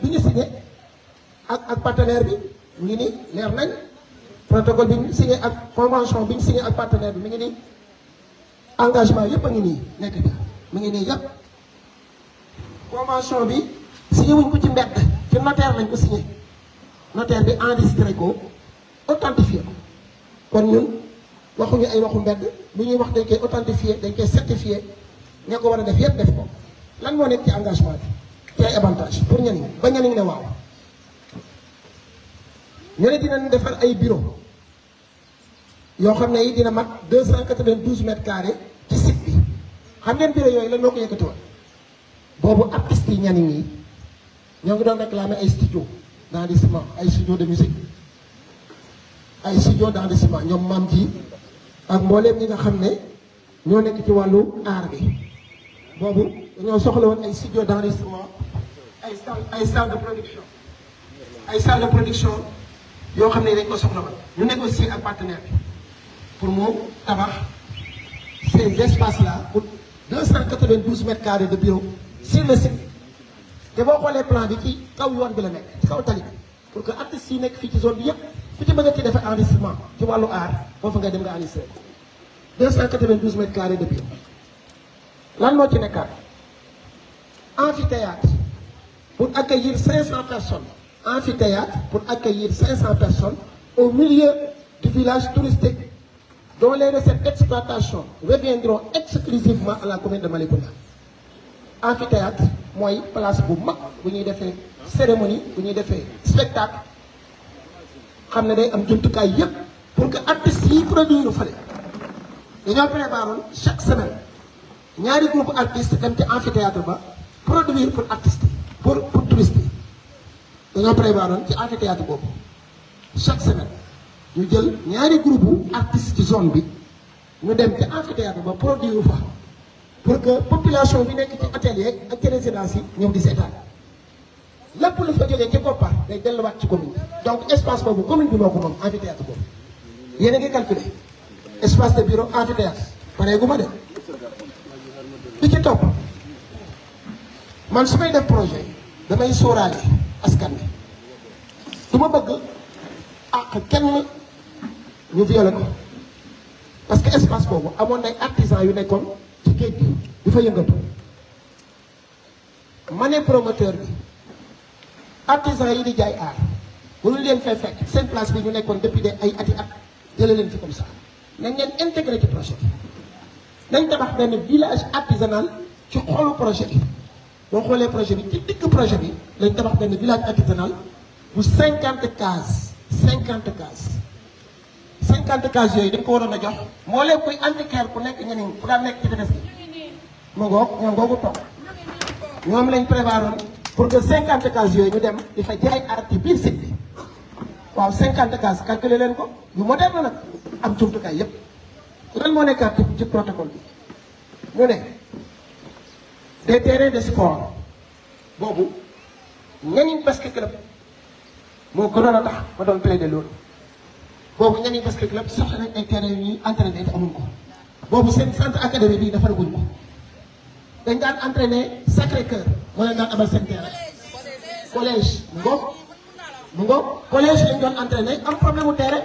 ñu signé ak partenaire bi mu ngi nii leer nañ protocole bi ñu signé ak convention bi ñu signé ak partenaire bi mi ngi nii engagement yëpp a ngi nii nekk bi mu ngi nii yëpp convention bi signé wuñ ko ci mbedd ci notaire lañ ko signé notaire bi enregistré ko authentifié ko kon ñun waxuñu ay waxu mbedd lu ñuy wax dañ koy authentifié dañ koy certifié ña ko war a def yëpp def ko lan moo nekk ci engagement bi ci ay avantage pour Nianing ba Nianing ne waaw ñu ne dinañ defar ay bureau yoo xam ne yi dina mat 292 mètres carrés ci site bi xam ngeen bureau yooyu lan moo ko yëkkati woon boobu artistes yi Nianing yi ñoo ngi doon réclamer ay studio d'enregistrement ay studio de musique ay studio d'enregistrement ñoom maam ji ak mbooleem ñi nga xam ne ñoo nekk ci wàllu art bi boobu dañoo soxla woon ay studio d'enregistrement ay salle de production yoo xam ne dañ ko soxla woon ñu négocier ak partenaire bi pour mu tabax ces espaces là pour 292 mètres carrés de bureau sur le site te boo xoolee plan bi ci kaw yoon bi la nekk ci kaw tali bi pour que artistes yi nekk fii ci zone bi yëpp ku ci bëgg a ci defee enregistrement ci wàllu art foofu nga dem nga enregistré 292 mètres carrés de bureau lan moo ci nekkaat amphithéâtre pour accueillir 500 personnes amphithéâtre pour accueillir 500 personnes au milieu du village touristique dont les recettes d'exploitation reviendront exclusivement à la commune de Malicounda. Amphithéâtre mooy place bu mag bu ñuy defee cérémonie bu ñuy defee spectacle xam ne day am jumtukaay yépp pour que artistes yi produire fale dañoo préparoon chaque semaine ñaari groupe artistes dem ci amphithéâtre ba produire pour artistes pour touristes yi dañoo préparoon ci amphithéâtre boobu chaque semaine ñu jël ñaari groupe artistes ci zone bi ñu dem ci amphithéâtre ba produire fa pour que population bi nekk ci hôtel yeeg ak ci résidence yi ñëw di seetaan lépp lu fa jógee ci boppam day delluwaat ci commune bi donc espace boobu commune bi moo ko moom amphithéâtre boobu yéen a ngi calculer espace de bureau amphithéâtre pare gu ma de li ci topp man su may def projet damay sóoraale askan bi du ma bëgg ak kenn ñu violé ko parce que espace boobu amoon nay artisan yu nekkoon ci géej gi di fa yëngatu ma ne promoteur bi artisan yi di jaay aar mënu leen fay fekk seen place bi ñu nekkoon depuis des ay ati at jëlee leen fi comme ça nañ leen intégré ci projet bi nañ tabax benn village artisanal ci xolu projet bi boo xoolee projet bi ci digg projet bi lañ tabax benn village artisanal bu 50 cases 50 cases 50 cases yooyu dañ ko waroon a jox moo leen koy antiquaire ku nekk ñeneen ku daan nekk ci defes bi ma ngoog ñoom googu toog ñoom lañ prévoiroon pour que 50 cases yooyu ñu dem di fa jaay art ci biir site bi waaw 50 cases calculer leen ko yu moderne nag am jumtukaay yépp lan moo nekkaat ci protocole bi ñu ne des terrains de sport boobu ñaniñ basket club moo gënoon a tax ma doon plaider loolu boobu ñaniñ basket club soxla nañ ay terrains yu ñuy entraîner te amuñ ko boobu seen centre académique bi defar guñ ko dañ daan entraîner Sacré-Cœur moo leen daan amal seen terrain collège mu ngoog collège lañ doon entraîner am problème mu terrain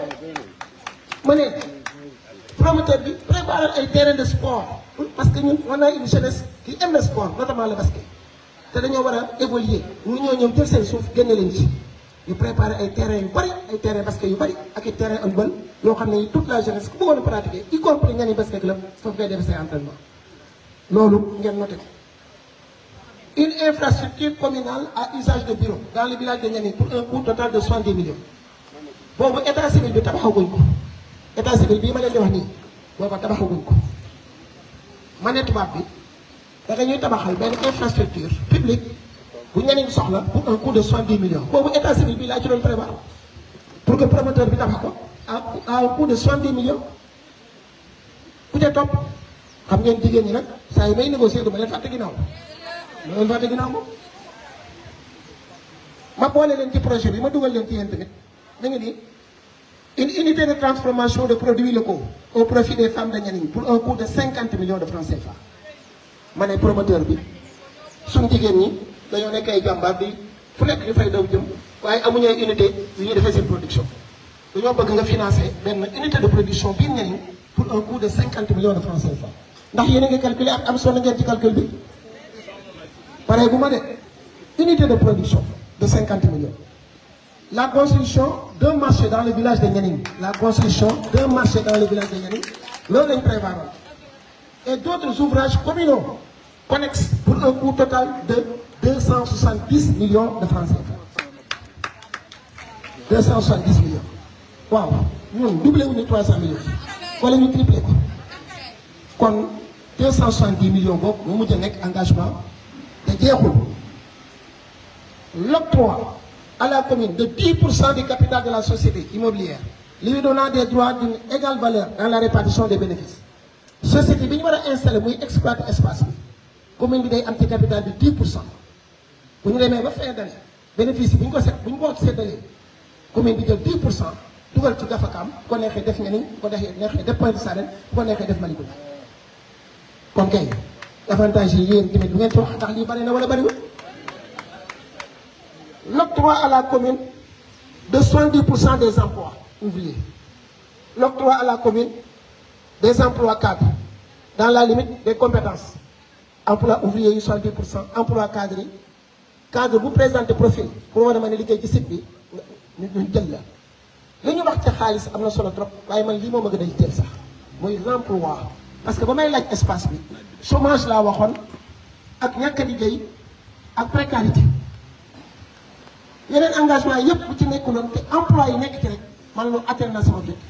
ma ne promoteur bi préparer ay terrain de sport parce que ñun on a une jeunesse qui aime le sport notamment le basket te dañoo war a évoluer ñu ñoo ñëw jël seen suuf génne leen ci ñu préparer ay terrain yu bari ay terrain basket yu bari ak ay terrain handball yoo xam ne toute la jeunesse ku bëggoon a pratiquer y compris ñani basket club foofu ngay def say entraînement loolu ngeen noté ko une infrastructure communale à usage de bureau dans le village de Nianing pour un coût total de 70 millions boobu état civil bi tabaxaguñ ko état civil bii ma leen di wax nii booba tabaxaguñ ko ma ne tubaab bi da nga ñuy tabaxal benn infrastructure publique bu Nianing soxla pour un coût de 70 millions boobu état civil bi laa ci doon prévoir pour que promoteur bi tabax ko à un coût de 70 millions ku ca topp xam ngeen jigéen ñi nag saa yi may négocier du ma leen fàtte ginnaaw ma leen fàtte ginnaaw moom ma boole leen ci projet bi ma dugal leen ci yéen tamit da nga ni une unité de transformation de produits locaux au profit des femmes de Nianing pour un coût de 50 millions de francs CFA ma ne promoteur bi suñ jigéen ñi dañoo nekk ay jàmbaar di fu nekk di fay daw jëm waaye amuñu ay unité yu ñuy defee seen production dañoo bëgg nga financer benn unité de production biir Nianing pour un coût de 50 millions de francs CFA ndax yéen a ngi calculer am sonn ngeen ci calcul bi pare bu ma de unité de production de 50 millions la construction d'un marché dans le village de Nianing la construction d'un marché dans le village de Nianing loolu lañ prévoir et d'autres ouvrages communaux connexes pour un coût total de 270 millions de francs CFA 270 millions waaw ñun doublé wuñu 300 millions wala ñu triplé ko kon 270 millions boobu moo mujj a nekk engagement te jeexul l'octroi à la commune de 10% du capital de la société immobilière lui donnant des droits d'une égale valeur dans la répartition des bénéfices société bi ñu war a installé muy exploiter espace bi commune bi day am ci capital bi 10% bu ñu demee ba fin d'année bénéfice yi bu ñu ko séddalee commune bi jël 10% dugal ci gafakaam ko neexee def Nianing ko neexee def Pointe Sarène ko neexee def Malicounda kon kay avantage yi yéen tamit bu ngeen ci wax ndax lii bari na wala bariwul l'octroi à la commune de 70% des emplois ouvriers l'octroi à la commune des emplois cadres dans la limite des compétences emploi ouvrier yi 70% emploi cadre yi cadre bu présenté profil pour war a mën a liggéey ci site bi ñu jël la li ñu wax ci xaalis am na solo trop waaye man lii moom a gën a yitteel sax mooy l'emploi parce que ba may laaj espace bi chômage laa waxoon ak ñàkk a liggéey ak précarité yeneen engagement yépp bu ci nekkuloon te emploi yi nekk ci rek man loolu atteindre na sama objectif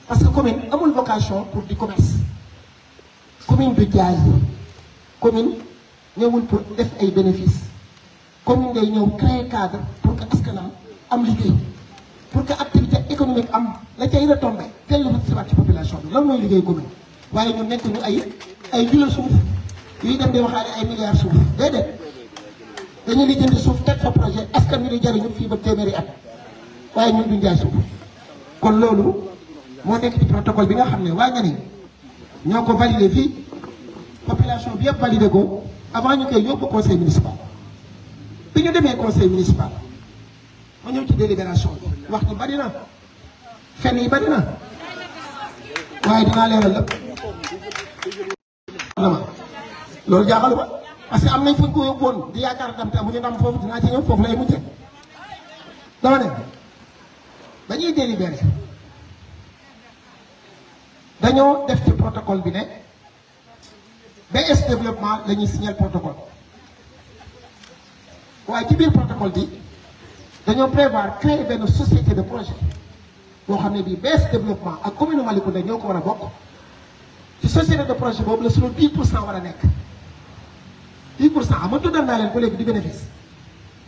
parce que commune amul vocation pour du commerce commune du jaay commune ñëwul pour def ay bénéfices commune day ñëw créer cadre pour que askanam am liggéey pour que activité économique am la cay retombé teel la fa ci population bi loolu mooy liggéey commune waaye ñu nekk ñu ay jula suuf yuy dem di waxaale ay milliards suuf déedéet dañu li jënd suuf teg fa projet askan wi di jariñu fii ba téeméeri at waaye ñun duñ jaay suuf kon loolu moo nekk ci protocole bi nga xam ne waa Nianing ñoo ko validé fii population bi yëpp validé ko avant ñu koy yóbbu conseil municipal bi ñu demee conseil municipal ma ñëw ci délibération bi wax ni bari na fen yi bari na waaye dinaa leeral lépp loolu jaaxalu ba parce que am nañ fuñ ko yóbbuwoon di yaakaar ndam te amuñu ndam foofu dinaa ci ñëw foofu lay mujjee dama ne ba ñuy délibéré dañoo def ci protocole bi ne BS développement la ñuy signer protocole waaye ci biir protocole bi dañoo prévoir créer benn société de projet boo xam ne bii BS développement ak commune Malicounda ñoo ko war a bokk ci société de projet boobu la sunu 10% war a nekk 10% xam nga tuddal naa leen ko léegi di bénéfice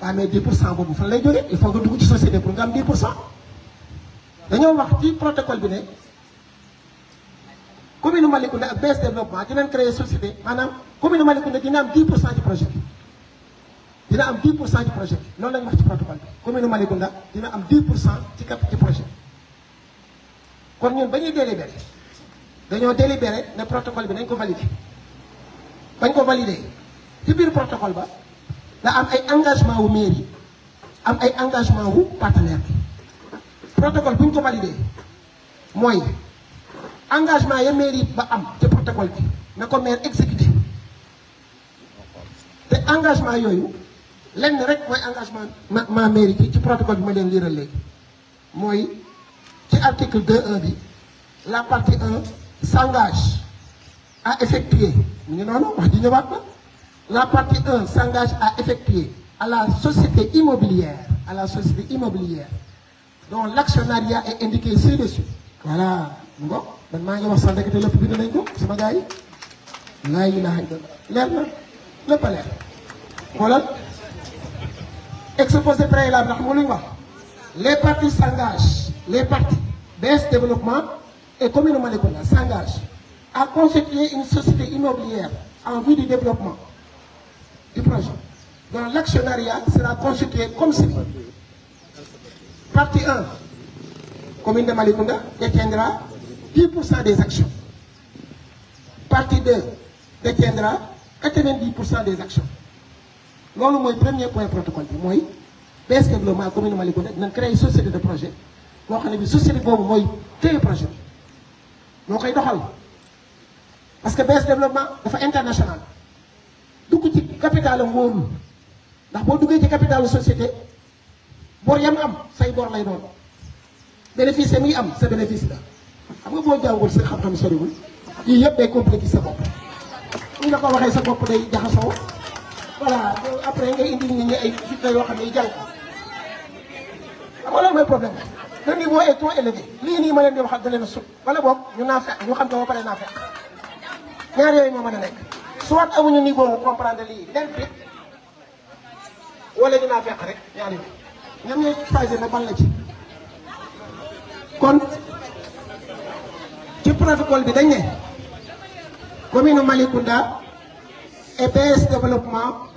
waaye mais 10% boobu fan lay jógee il faut nga dugg ci société pour nga am 10% dañoo wax ci protocole bi ne commune Malicounda ak BS développement dinañ créer société maanaam commune Malicounda dina am 10% ci projet bi dina am 10% ci projet bi loolu lañ wax ci protocole bi commune Malicounda dina am 10% ci projet bi kon ñun ba ñuy délibéré dañoo délibéré ne protocole bi nañ ko validé bañ ko validé ci biir protocole ba da am ay engagement wu mairie am ay engagement wu partenaire bi protocole bu ñu ko validé mooy engagement ya mairie ba am ci protocole bi na ko maire exécuté te engagement yooyu lenn rek mooy engagement ma mairie ci protocole bi ma leen liiral léegi mooy ci article 2.1 bi la partie 1 s'engage à effectuer mu ngi noonu wax ji ñëwaat na la partie 1 s'engage à effectuer à la société immobilière dont l'actionnariat est indiqué ci-dessus voilà ngo man maa ngi wax sax ndekete lépp bind nañ ko sama gars yi laa ilaaha illallah leer na lépp a leer xoolal exposé préalable ndax mu luñ wax les parties s'engagent les parties BS développement et commune Malicounda s'engagent à constituer une société immobilière en vue du développement du projet dont l'actionnariat sera constitué comme suit. Partie 1, commune de Malicounda détiendra 10% des actions. Partie 2 détiendra 90% des actions. loolu mooy premier point protocole bi mooy BS développement commune Malicounda dinañ créer société de projet boo xam ne bi société boobu mooy téye projet bi moo koy doxal parce que BS développement dafa international dugg ci capital am wóorul ndax boo duggee ci capitalu société bor yam am say bor lay doon bénéfice yi muy am sa bénéfice la xam nga boo jàngul sa xam-xam soriwul yii yëpp day compliqué sa bopp ñu nga ko waxee sa bopp day jaxasoo voilà après ngay indi nit ñi ay fitna yoo xam ne jàng ko xam nga loolu mooy problème le niveau est trop élevé lii nii ma leen di waxal da leen a sut wala boog ñu naa fekk ñu xam ko ba pare naa fekk ñaar yooyu moo mën a nekk soit amuñu niveau bu comprendre lii limpide wala dinaa fekk rek ñaar yooyu ñoom ñooy phase na ban la ci kon ci protocole bi dañ ne commune Malicounda et BS développement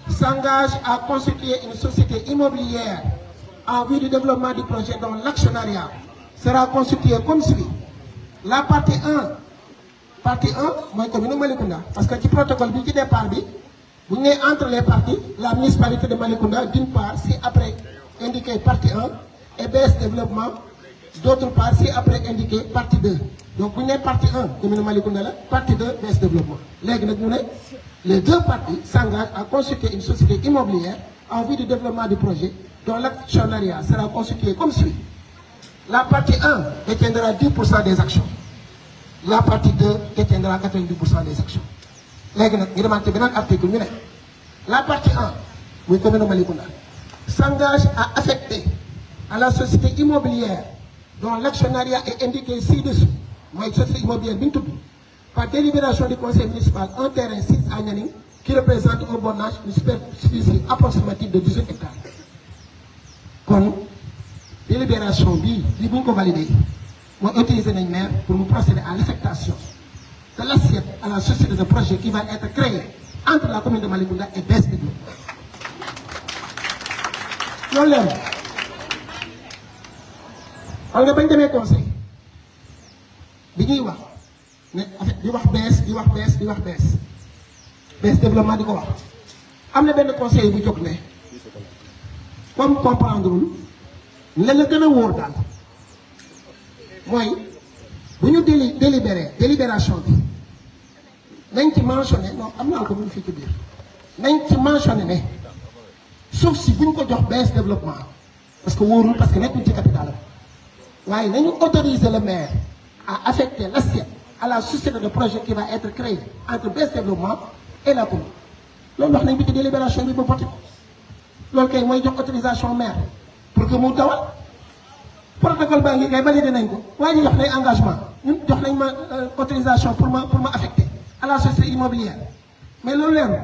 s'engage à constituer une société immobilière en vue du développement du projet dont l'actionnariat sera constitué comme suit. La partie 1 mooy commune Malicounda parce que ci protocole bi ci départ bi bu ñu nee entre les parties la municipalité de Malicounda d'une part si après indiqué partie 1 et BS développement d'autre part si après indiqué partie 2 donc bu ñu nee partie 1 commune Malicounda la partie 2 BS développement léegi nag ñu ne les deux parties s'engagent à constituer une société immobilière en vue du développement du projet dont l'actionnariat sera constitué comme suit. La partie 1 détiendra 10% des actions. La partie 2 détiendra 90% des actions. léegi nag ñu demante beneen article ñu ne la partie 1 muy commune Malicounda s'engage à affecter à la société immobilière dont l'actionnariat est indiqué ci-dessous mooy société immobilière bi ñu tudd par délibération du conseil municipal un terrain 6 à Nianing qui représente un bornage une superficie approximative de 18 hectares. kon délibération bii bu ñu ko validé mooy utiliser nañ maire pour mu procéder à l'affectation de l'assiette à la société de projet qui va être créée entre la commune de Malicounda et BS développement. loolu leen xam nga bañ demee conseil bi ñuy wax ne en fait di wax BS développement di ko wax am na benn conseil bu jóg ne comme comprendre la gën a wóor daal mooy bu ñu délibération bi nañ ci mentionné non am naa ko mu fii ci biir nañ ci mentionné ne suuf si bu ñu ko jox BS développement parce que wóorul parce que nekkuñ ci capital waaye nañu autoriser le maire à affecter l'assiette à la société de projet qui va être créée entre BS développement et la commune loolu wax nañ bi ci délibération bi ba voté ko loolu kay mooy jox autorisation maire pour que mu dawal protocole baa ngi kay validé nañ ko waaye ñu jox nañ engagement ñun jox nañ ma autorisation pour ma affecter à la société immobilière mais loolu leer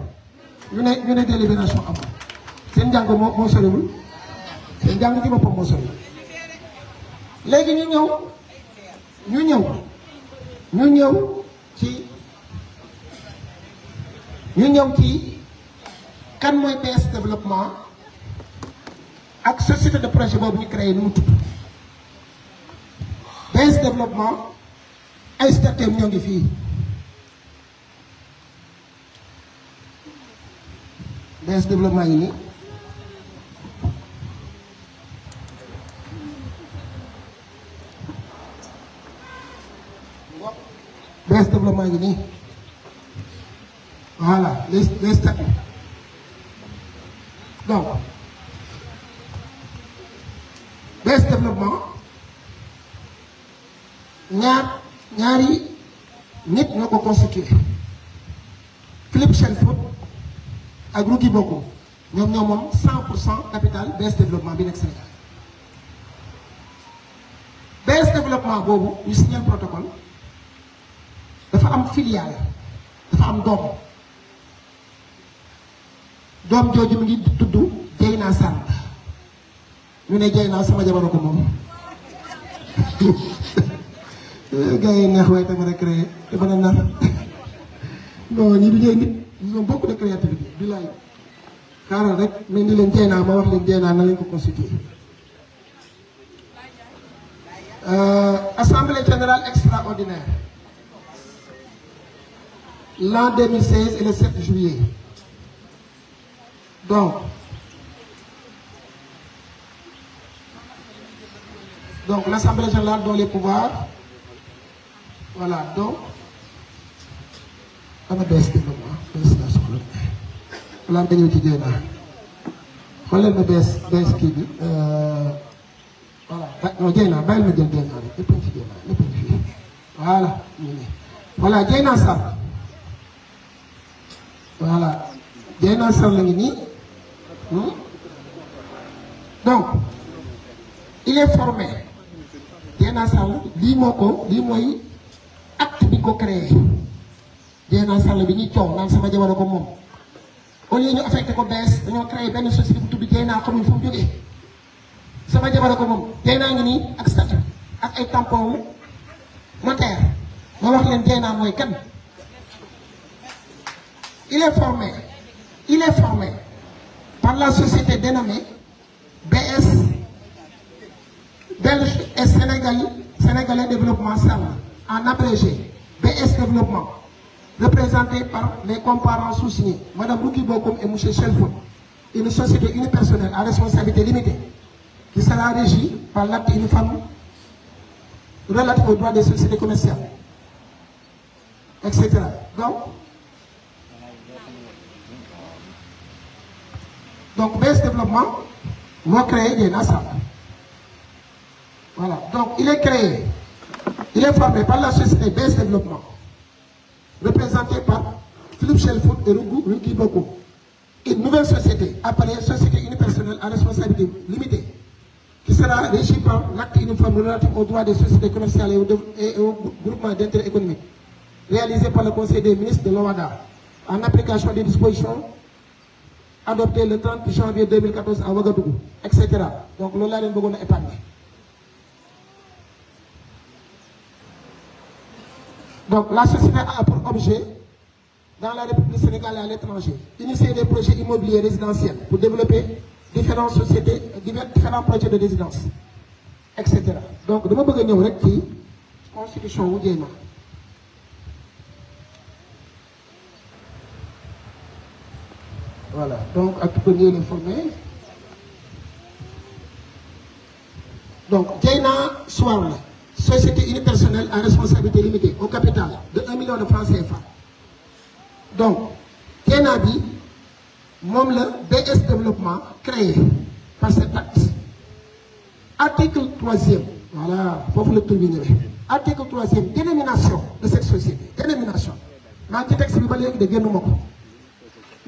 ñu ne délibération amul seen njàng moo soriwul seen njàng ci boppam moo soriwul léegi ñu ñëw ci kan mooy BS développement ak société de projet boobu ñu créé nu mu tudd BS développement ay statut ñoo ngi fii BS développement yi nii BS développement yi nii voilà les statuts donc BS développement ñaari nit ñoo ko constitué Philippe Chelford ak Rougui Boko ñoom moom 100% capital BS développement bi nekk Sénégal BS développement boobu ñu signé le protocole dafa am filiale dafa am doom jooju mu ngi tudd Dieyna Sall ñu ne Dieyna sama jabar ko moom gars yi neex waaye tamit recréé te mën a nar non ñi liggéey nit ils ont beaucoup de créativité bilaay xaaral rek mais ni leen Dieyna ma wax leen Dieyna na lañ ko constitué assemblée générale extraordinaire l'an 2016 et le 7 juillet donc l'assemblée générale dont les pouvoirs voilà donc ana BS développement BS la soxla balaa nga ñëw ci Dieyna xool leen ma BS kii bi voilà non Dieyna bàyyil ma jël Dieyna rek lépp ci Dieyna lépp fii voilà ñu ne voilà Dieyna Sall voilà Dieyna Sall la ngi nii donc il est formé Dieyna Sall lii mooy acte bi ko créé Dieyna Sall bi ñuy coow naan sama jabar ko moom au lieu ñu affecté ko BS dañoo créé benn société bu tudd Dieyna xamuñ fu mu jógee sama jabar ko moom Dieyna ngi nii ak statut ak ay tampon notaire ma wax leen Dieyna mooy kan il est formé par la société dénommée BS Belge et Sénégalais Développement Sall, en abrégé BS Développement, représenté par les comparants sous-signés, Mme Rougui Boko et M. Chelford, une société unipersonnelle à responsabilité limitée, qui sera régie par l'acte uniforme relatif aux droits des sociétés commerciales, etc. Donc BS Développement m'a créé Dieyna Sall. Voilà, donc il est formé par la société BS Développement, représentée par Philippe Chelford et Rougui Boko. Une nouvelle société, appelée Société unipersonnelle à responsabilité limitée, qui sera régie par l'acte uniforme relatif aux droits des sociétés commerciales et au groupement d'intérêt économique, réalisé par le Conseil des ministres de l'OHADA, en application des dispositions adoptées le 30 janvier 2014 à Ouagadougou, etc. Donc, loolu laa leen bëggoon a épargner. Donc, la société a pour objet, dans la République du Sénégal et à l'étranger, initier des projets immobiliers résidentiels pour développer différentes sociétés, différents projets de résidence, etc. Donc, dama bëgg a ñëw rek ci constitution wu Dieyna. Voilà, donc acte premier il est formé. donc Dieyna Soir la société unipersonnelle à responsabilité limitée au capital de 1 million de francs CFA. Donc Dieyna bi moom la BS développement créé par cet acte. Article 3e, voilà, faut vous le trouver. Article 3e, dénomination de cette société. Dénomination. Dans le texte, de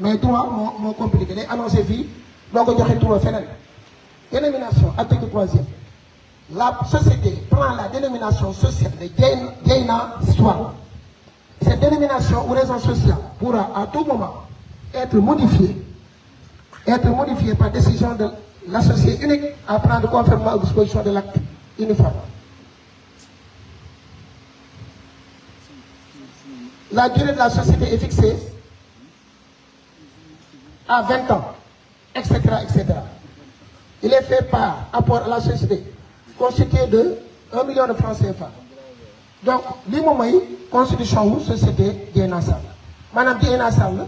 mais droit, mon compliqué. Annoncé vie, donc on dirait tout fait. Dénomination, article 3e. La société prend la dénomination sociale de Dieyna Soir. Cette dénomination ou raison sociale pourra à tout moment être modifiée par décision de l'associé unique à prendre conformément aux dispositions de l'acte uniforme. La durée de la société est fixée à 20 ans, etc., etc. Il est fait par apport à la société constitué de 1 million de francs CFA. Donc, li moom mooy constitution wu société Dieyna Sall maanaam Dieyna Sall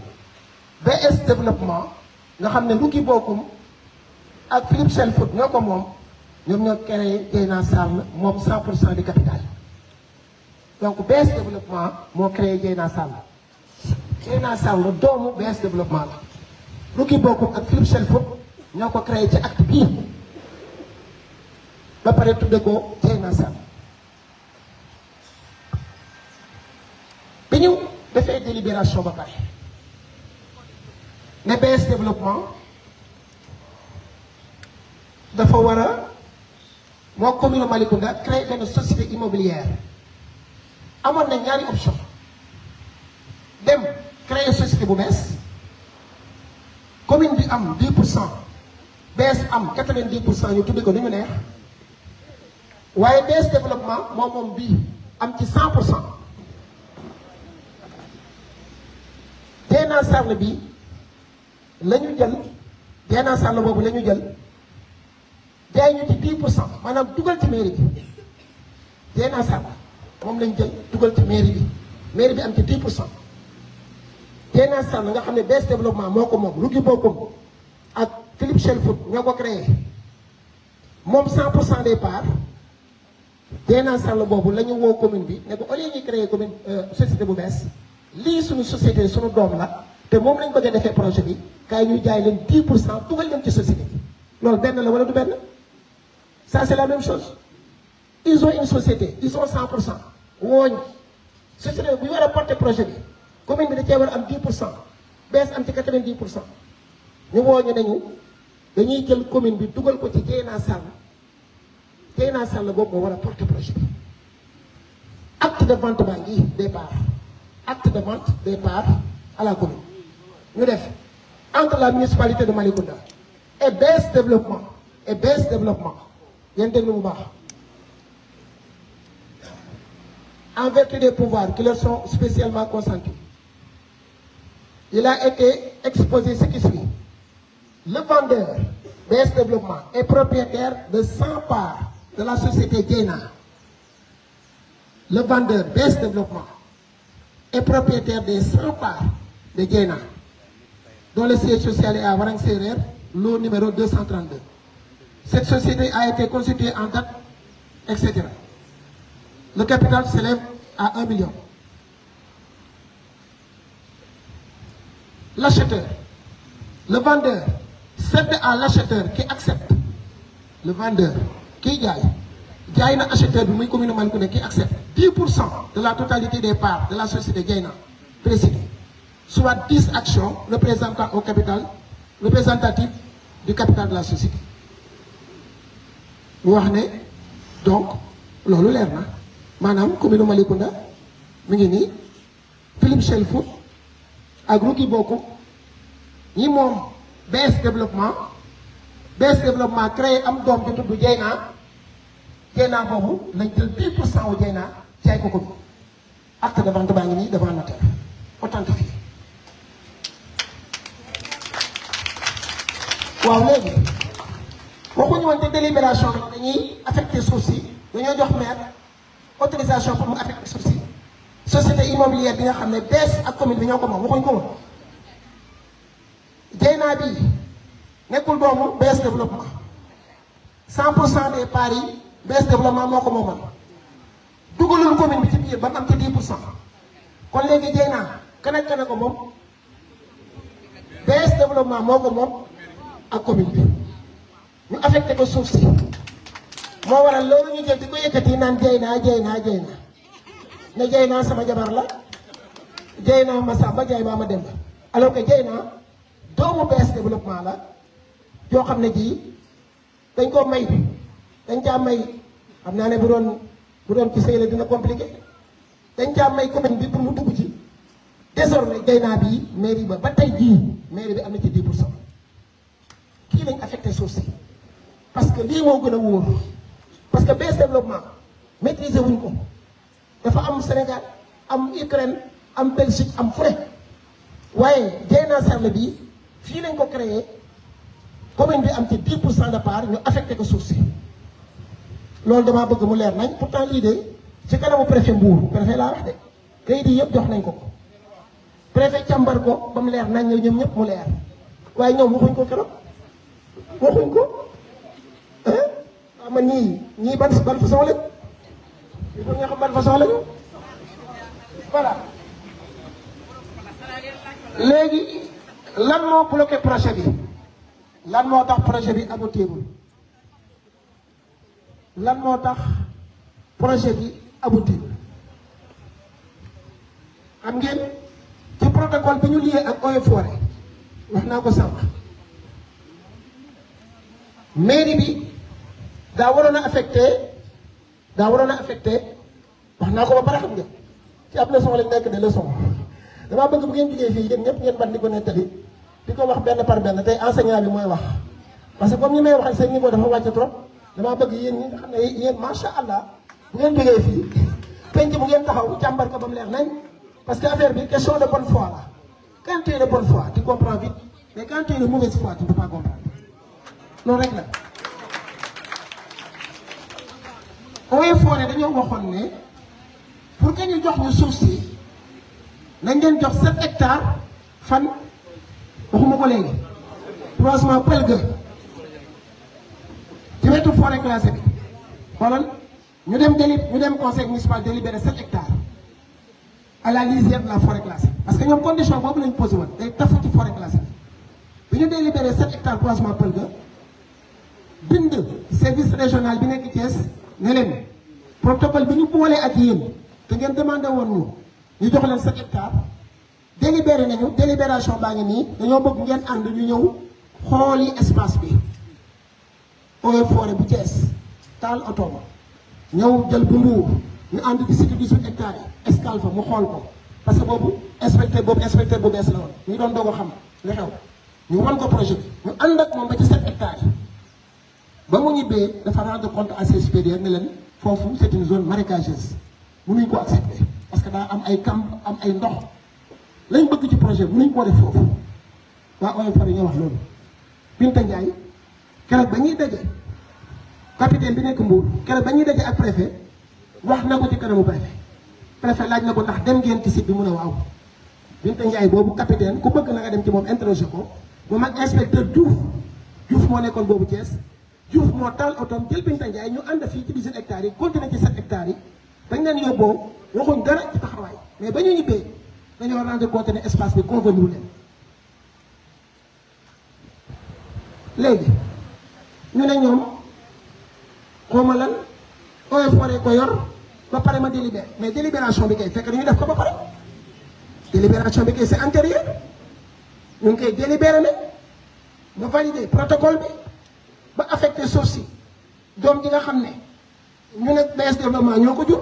BS développement nga xam ne lu ki bokkum ak Philippe Chelfoot ñoo ko moom ñoom ñoo créé Dieyna Sall moom 100% du capital. Donc BS développement moo créé Dieyna Sall. Dieyna Sall doomu BS développement la lu ki bokkum ak Philippe Chelfoot ñoo ko créé ci acte bii ba pare tudde ko Dieyna Sall. bi ñu defee délibération ba pare ne BS développement dafa war a moo commune Malicounda créer benn société immobilière amoon na ñaari option dem créer société bu bees commune bi am 10% BS am 90% ñu tudde ko ni ñu neex waaye BS développement moom bii am ci 100%. Dieyna Sall bi la ñu jël Dieyna Sall boobu la ñu jël jaay ñu ci 10% maanaam dugal ci mairie bi Dieyna Sall moom lañ jël dugal ci mairie bi am ci 10%. Dieyna Sall nga xam ne BS développement moo ko moom lu gi bokkum ak Philippe Chelfoot ñoo ko créé moom 100% des parts. Dieyna Sall boobu la ñu woo commune bi ne ko au lieu ñu créé commune société bu bees lii suñu société suñu doom la te moom lañ bëgg a defee projet bi kaay ñu jaay leen 10% dugal leen ci société bi loolu benn la wala du benn. Ça c'est la même chose ils ont une société ils ont 100% wooñ société bu ñu war a porter projet bi commune bi da cee war a am 10% bees am ci 90% ñu wooñu nañu dañuy jël commune bi dugal ko ci Dieyna Sall boobu moo war a porter projet bi. Acte de vente baa ngi des parts acte de vente des parts à la commune ñu def entre la municipalité de Malicounda et BS développement yéen déglu bu baax en vertu des pouvoirs qui leur sont spécialement consentis. Il a été exposé ce qui suit. Le vendeur BS développement est propriétaire de 100 parts de la société Dieyna. Le vendeur BS développement est propriétaire des 100 parts de Dieyna, dont le siège social est à Warang Serer, lot numéro 232. Cette société a été constituée en date, etc. Le capital s'élève à 1 million. L'acheteur, le vendeur, cède à l'acheteur qui accepte. Le vendeur qui gagne un acheteur du commune Malicounda qui accepte 10% de la totalité des parts de la société Dieyna précédée, soit 10 actions représentant au capital, représentatives du capital de la société. Vous voyez, donc, loolu leer na maanaam commune Malicounda mi ngi nii Philippe Chelfoot ak Rougui Bokkum ñi moom BS développement créé am doom bi tudd Dieyna boobu lañ jël 10% wu Dieyna jaay ko commune. Acte de vente baa ngi nii devant notaire authentifié. waaw léegi waxuñu woon te délibération bi dañuy affecté suuf si dañoo jox maire autorisation pour mu affecté suuf si société immobilière bi nga xam ne BS ak commune bi ñoo ko moom waxuñ ko woon. Dieyna bi nekkul doomu BS développement 100% des parts yi BS développement moo ko moomal dugalul commune bi ci biir ba mu am ci 10%. kon léegi jëy naa kan ko moom BS développement moo ko moom ak commune bi ñu affecté ko suuf si moo waral loolu ñu jël di ko yëkkati naan jëy naa ne jëy naa sama jabar la jëy naa ma Samba jëy naa ma Demba alors que jëy naa doomu BS développement la yoo xam ne ji dañ koo may dañ caa may xam naa ne bu doon ci sëy la dina compliqué dañ caa may commune bi pour mu dugg ci désormais jëy naa bii mairie ba tey jii mairie bi am na ci 10%. kii lañ affecté suuf si parce que lii moo gën a wóor parce que BS développement maîtriser wuñ ko dafa am Sénégal am Ukraine am Belgique am fu ne waaye Dieyna Sarr bi fii lañ ko créé commune bi am ci 10% de part ñu affecté ko suuf si loolu damaa bëgg mu leer nañ pourtant lii de ci kanamu préfet Mbour préfet laa wax de kayit yi yëpp jox nañ ko préfet càmbar ko ba mu leer nañ ñoom ñëpp mu leer waaye ñoom waxuñ ko keroog waxuñ ko ah man ñii ban façon lañ il faut nga xam ban façon lañu voilà. léegi lan moo bloqué projet bi lan moo tax projet bi aboutirul lan moo tax projet bi aboutirul xam ngeen ci protocole bi ñu lié ak Eaux et Forêts wax naa ko sànq mairie bi daa waroon a affecté wax naa ko ba pare xam nga ci ab leçon lañ nekk de leçon damaa bëgg bu ngeen jugee fii yéen ñëpp ngeen ban di ko nettali di ko wax benn par benn tey enseignant bi mooy wax parce que comme ñi may wax ak seen niveau dafa wàcc trop damaa bëgg yéen ñi nga xam ne yéen macha allah bu ngeen jugee fii penc bu ngeen taxaw càmbar ko ba mu leer nañ parce que affaire bi question de bonne foi la quand tu es de bonne foi tu comprends vite mais quand tu es de mauvaise foi tu ne peux pas comprendre loolu rek la. Eaux et Forêts dañoo waxoon ne pour que ñu jox ñu suuf si nañ leen jox 7 hectares fan waxuma ko léegi croisement Pelgue ci wetu forêt classée bi xoolal ñu dem conseil municipal délibéré 7 hectares à la lisière de la forêt classée parce que ñoom condition boobu lañ posé woon day tafu ci forêt classée bi ñu délibéré 7 hectares croisement Pelgue bind service régional bi nekk Thiès ne leen protocole bi ñu boolee ak yéen te ngeen demandé woon ñu jox leen 7 hectares délibéré nañu délibération baa ngi nii dañoo bëgg ngeen ànd ñu ñëw xooli espace bi Eaux et Forêts bu Thiès taal oto ñëw jël bu Mbour ñu ànd di site 18 hectares yi escale fa mu xool ko parce que boobu inspecteur bu bees la woon ñu doon doog a xam li xew ñu wan ko projet bi ñu ànd ak moom ba ci 7 hectares yi ba mu ñibbee dafa rendre compte à ses supérieurs ne leen foofu c'est une zone marécageuse mënuñ ko accepter parce que daa am ay camp am ay ndox lañ bëgg ci projet mënuñ koo def foofu waa Eaux et Forêts ñoo wax loolu. Binta Ndiaye keroog ba ñuy daje capitaine bi nekk Mbour keroog ba ñuy daje ak préfet wax na ko ci kanamu préfet laaj na ko ndax dem ngeen ci site bi mu ne waaw Binta Ndiaye boobu capitaine ku bëgg na nga dem ci moom interroger ko moom ak inspecteur Diouf moo nekkoon boobu Thiès. Diouf moo taal otoom jël Binta Ndiaye ñu ànd fii ci 18 hectares yi continué ci 7 hectares yi bañ leen yóbboo waxuñ dara ci taxawaay mais ba ñu ñibbee dañoo rendre compte ne espace bi convenu leen léegi ñu ne ñoom xawma lan Eaux et Forêts ko yor ba pare ma délibéré mais délibération bi kay fekk dañu def ko ba pare délibération bi kay c'est antérieur ñu ngi koy délibéré ne ba validé protocole bi ba affecté suuf si doom ji nga xam ne ñu ne BS développement ñoo ko jur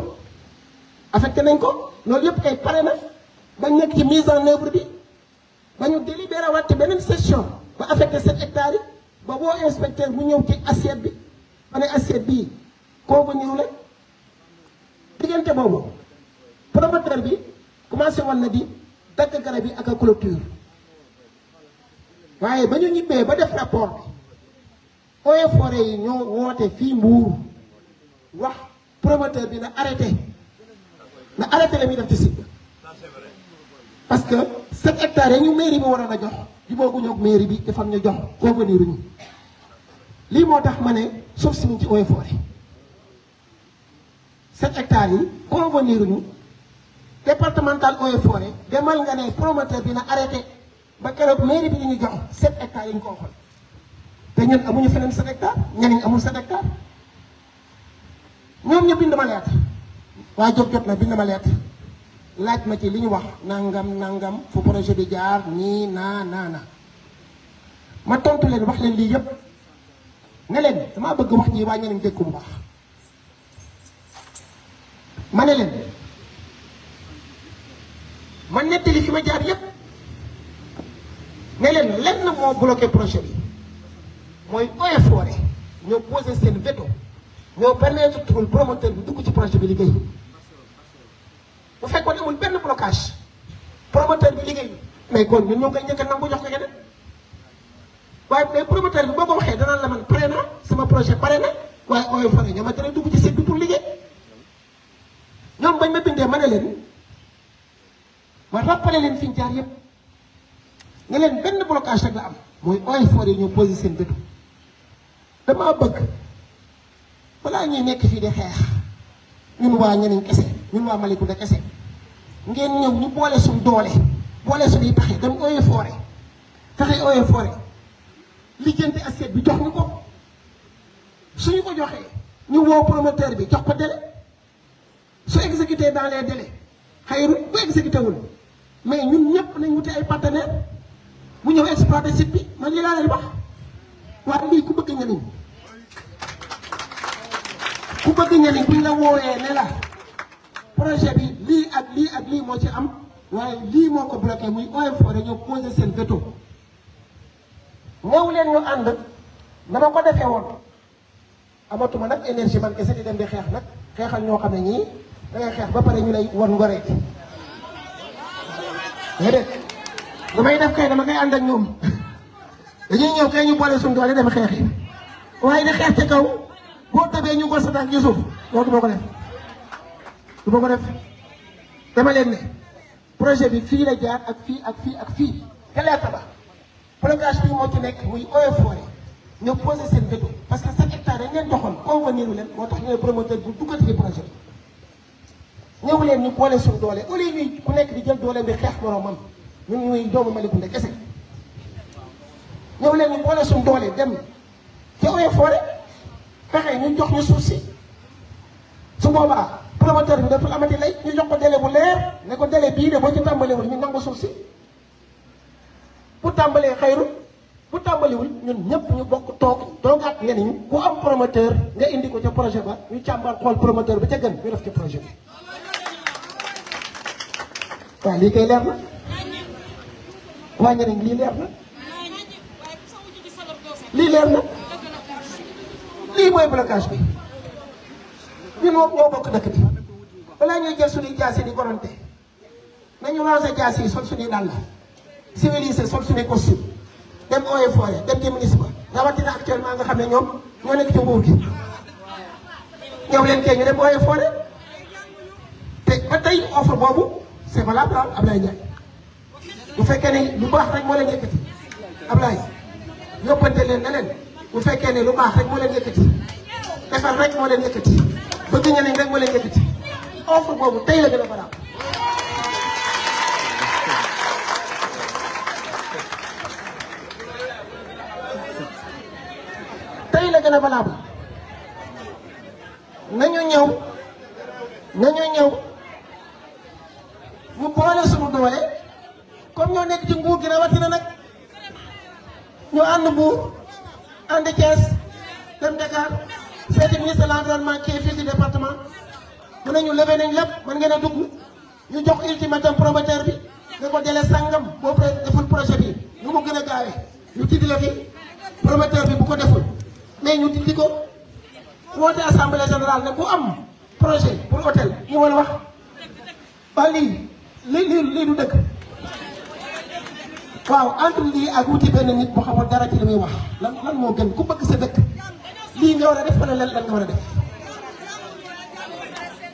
affecté nañ ko loolu yëpp kay pare na ba nekk ci mise en œuvre bi ba ñu délibéré waat ci beneen session ba affecté 7 hectares yi ba boo inspecteur mu ñëw ci assiette bi ba ne assiette bii convenu la diggante boobu promoteur bi commencé woon na di dagg garab yi ak a clôture waaye ba ñu ñibbee ba def rapport bi Eaux et Forêts yi ñoo woote fii Mbour wax promoteur bi na arrêté la muy def ci site parce que 7 hectares yi ñu mairie bi waroon a jox jubóoguñu ak mairie bi dafa am ñu jox convenir ñu lii moo tax ma ne suuf si ñu ci eaux et forêt 7 hectares yi convenir ñu départemental eaux et forêt demal nga ne promoteur bi na arrêté ba keroog mairie bi ñu jox 7 hectares yi ñu ko waxoon te ñun amuñu feneen 7 hectares ñeneen amul 7 hectares ñoom ñu bind ma lettre waa jóg jot na bind ma lettre laaj ma ci li ñu wax nangam fu projet bi jaar nii naa ma tontu leen wax leen lii yëpp ne leen damaa bëgg wax ji waa ñeneen dégg bu baax ma ne leen ma nettali fi ma jaar yëpp ne leen lenn moo bloqué projet bi mooy eaux et forêt ñoo posé seen veto ñoo permettre tout promoteur bi dugg ci projet bi liggéey bu fekkoon amul benn blocage promoteur bi liggéey mais kon ñun ñoo koy njëkk a nangu jox ko keneen waaye mais promoteur bi boo ko waxee danaan la man pare na sama projet pare na waaye eaux et forêt ñoo ma tere dugg ci site bi pour liggéey ñoom bañ ma bindee ma ne leen ma rappelé leen fi ñu jaar yëpp ne leen benn blocage rek la am mooy eaux et forêt ñoo posé seen veto damaa bëgg balaa ñuy nekk fii di xeex ñun waa ñeneen kese ñun waa Malicounda kese ngeen ñëw ñu boole suñ doole boole suñuy pexe dem eaux et forêt fexe eaux et forêt lijjanti assiette bi jox ñu ko suñu ko joxee ñu woo promoteur bi jox ko délai su exécuté dans les délais xayru bu exécuté wul mais ñun ñëpp nañ wuti ay partenaires bu ñëw exploité site bi man lii laa leen wax waaye lii ku bëgg ñeneen ku bëgg ñeneen buñ la wooyee ne la projet bi lii ak lii moo ci am waaye lii moo ko bloqué muy eaux et forêt ñoo posé seen veto ñëw leen ñu ànd dama ko defee woon amatuma nag énergie man kese di dem di xeex nag xeexal ñoo xam ne ñii da ngay xeex ba pare ñu lay won ngoree déedéet damay def kay dama koy ànd ak ñoom dañuy ñëw kay ñu boole suñu doole dem xeexi waaye di xeex ci kaw boo tëbee ñu ko sa tànk ci suuf loolu du ma ko def du ma ko def dama leen ne projet bi fii la jaar ak fii te leerta ba blocage bi moo ci nekk muy eaux et forêt ñoo posé seen veto parce que 7 hectares dañ leen joxoon convenir leen moo tax ñooy promoteur bu duggati ci projet bi ñëw leen ñu boole suñu doole au lieu ñuy ku nekk di jël dooleem di xeex moromam ñun ñuy doomu Malicounda kese ñëw leen ñu boole suñu doole dem ci eaux et forêt fexe ñu jox ñu suuf si su boobaa promoteur bi dootul amati lay ñu jox ko délai bu leer ne ko délai bii de boo ci tàmbalewul ñu nangu suuf si bu tàmbalee xayru bu tàmbaliwul ñun ñëpp ñu bokk toog ak ñeneen ku am promoteur nga indi ko ca projet ba ñu càmbar xool promoteur bi ca gën ñu def ci projet bi waaw lii kay leer na waa ñeneen lii leer na lii leer na lii mooy blocage bi ñun ñoo bokk dëkk bi balaa ñuy jël suñuy jaas yi di goronte nañu ranger jaas yi sol suñuy dàll civilisé sol suñuy costume dem eaux et forêt dem ci municipal rawatina actuellement nga xam ne ñoom ñoo nekk ci nguur gi ñëw leen kee ñu dem eaux et forêt te ba tey offre boobu c'est valable Ablaye Ndiaye bu fekkee ne lu baax rek moo leen yëkkati Ablaye yóbbante leen leneen bu fekkee ne lu baax rek moo leen yëkkati defar rek moo leen yëkkati bëgg ñeneen rek moo leen yëkkati offre boobu tey la gën a valable tey la gën a valable nañu ñëw ñu boole suñu doole comme ñoo nekk ci nguur gi rawatina nag ñu ànd Mbour ànd Thiès dem Dakar seeti ministre de l'environnement kii fii ci département mu ne ñu levé nañ lépp mën ngeen a dugg ñu jox ultimatum promoteur bi nga ko délai sangam boo deful projet bi nu mu gën a gaawee ñu tiddi la fi promoteur bi bu ko deful mais ñu dindi ko woote assemblée générale ne ku am projet pour hôtel ñu war a wax ba lii du dëkk waaw entre lii ak wuti benn nit boo xamul dara ci li muy wax lan moo gën ku bëgg sa dëkk lii nga war a def wala lan nga war a def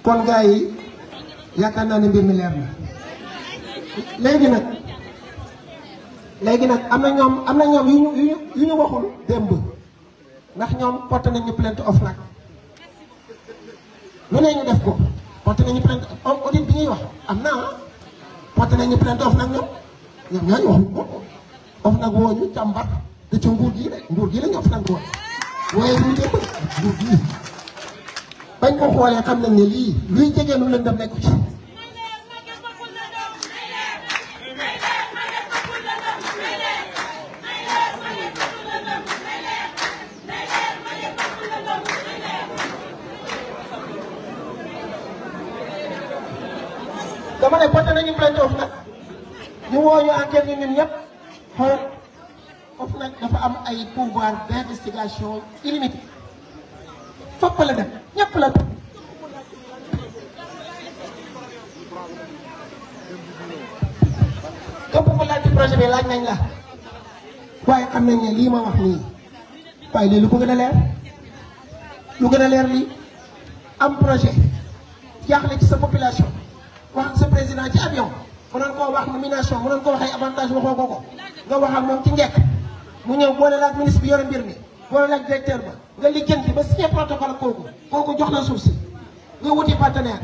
kon gars yi yaakaar naa ne mbir mi leer na léegi nag am na ñoom yu ñu waxul démb ndax ñoom porté nañu plainte OFNAC lu ne ñu def ko porté nañu plainte audit bi ñuy wax am na porté nañu plainte OFNAC ñoom ñooñu waxuñ ko OFNAC woo ñu càmbar te ci nguur gi la ñu OFNAC woo waaye ñu dégg nguur gi bañ ko xoolee xam nañ ne lii luy jege lu lëndëm nekk ci. dama ne porté nañu plainte OFNAC ñu woo ñu enquête ñu ñun ñëpp xool OFNAC dafa am ay pouvoir d'investigation illimité fopp la dem ñëpp la dem képp ku laaj ci projet bi laaj nañ la waaye xam nañ ne lii ma wax nii waaye lii lu ko gën a leer lii am projet jaaxle ci sa population wax ak sa président ci avion mënoon koo wax nomination mënoon koo wax ay avantage waxoo ko nga wax ak moom ci njëkk mu ñëw boole la ak ministre bi yore mbir mi boole la ak directeur ba nga lijjanti ba signé protocole kooku jox la suuf si nga wuti partenaire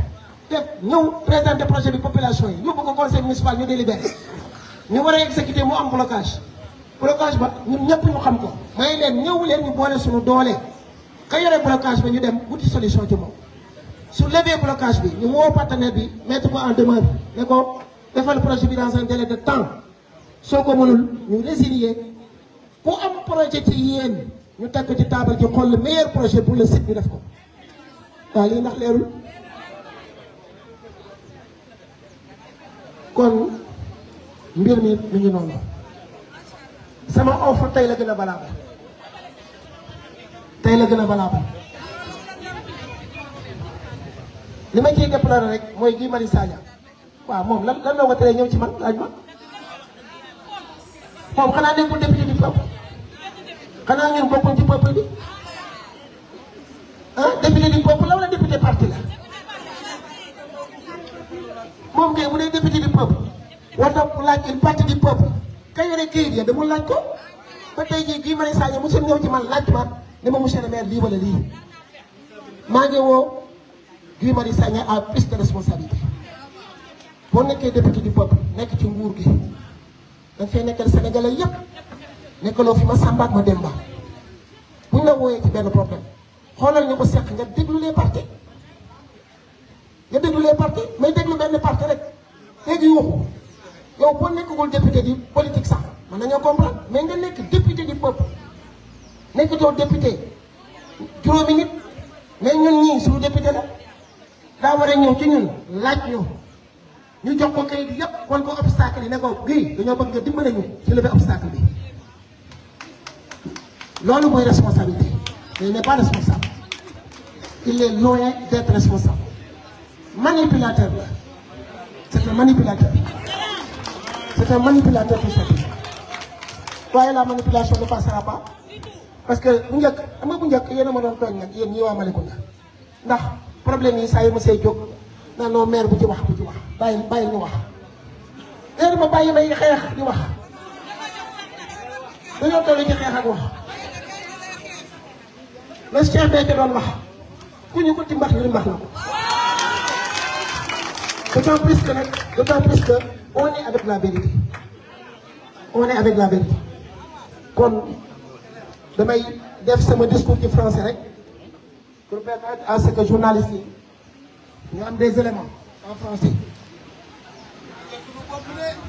def ñëw présenté projet bi population yi yóbbu ko conseil municipal ñu délibéré ñu war a exécuter mu am blocage ba ñun ñëpp ñu xam ko may leen ñëw leen ñu boole suñu doole ka yore blocage bi ñu dem wuti solution ci moom su lever blocage bi ñu woo partenaire bi mettre ko en demeure ne ko defal projet bi dans un délai de temps soo ko mënul ñu résilier ku am projet ci yéen ñu teg ko ci table ji xool le meilleur projet pour le site ñu def ko waaw lii ndax leerul kon mbir mi mi ngi noonu sama offre tey la gën a valable li ma ciy déploré rek mooy Guy Marius Sagna waaw moom lan la ko teree ñëw ci man laaj ma moom xanaa nekkul député du peuple xanaa ñun bokkuñ ci peuple bi député du peuple la wala député parti la moom kay bu dee député du peuple war na laaj une partie du peuple ka yore kayit ya dama laaj ko ba tey jii Guy Marius Sagna mosul ñëw ci man laaj ma ne ma monsieur le maire lii wala lii maa ngi woo Guy Marius Sagna a plus de responsabilité boo nekkee député du peuple nekk ci nguur gi danga fay nekkal sénégalais yépp nekkaloo fi ma Samba ak ma Demba buñ la wooyee ci benn problème xoolal ñu ko seq nga déglu les partis may déglu benn parti rek léegi waxu yow boo nekkagul député di politique sax mën nañoo comprendre mais nga nekk député du peuple nekk doo député juróomi nit mais ñun ñii suñu député la daa war a ñëw ci ñun laaj ñu jox ko kayit yëpp wan ko obstacle yi ne ko Guy dañoo bëgg nga dimbale ñu ci lever obstacle bi loolu mooy responsabilité mais il n'est pas responsable il est loin d'être responsable manipulateur la c'est un manipulateur tout simplement waaye la manipulation ne passera pas parce que bu njëkk am nga bu njëkk yéen a ma doon tooñ nag yéen ñii waa Malicounda ndax problème yi saa yu ma see jóg naa non maire bu ci wax bàyyi ñu wax léegi ma bàyyi may xeex di wax dañoo toll ci xeex ak wax la Cheikh Béthio doon wax ku ñu ko timbax ñu mbax na ko d'autant plus que on est avec la vérité kon damay def sama discours ci français rek pour permettre à ce que journalistes yi ñu am des éléments en français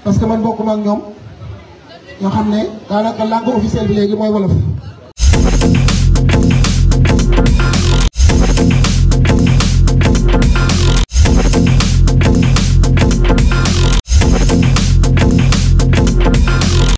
parce que man bokkuma ak ñoom ñoo xam ne daanaka langue officielle bi léegi mooy wolof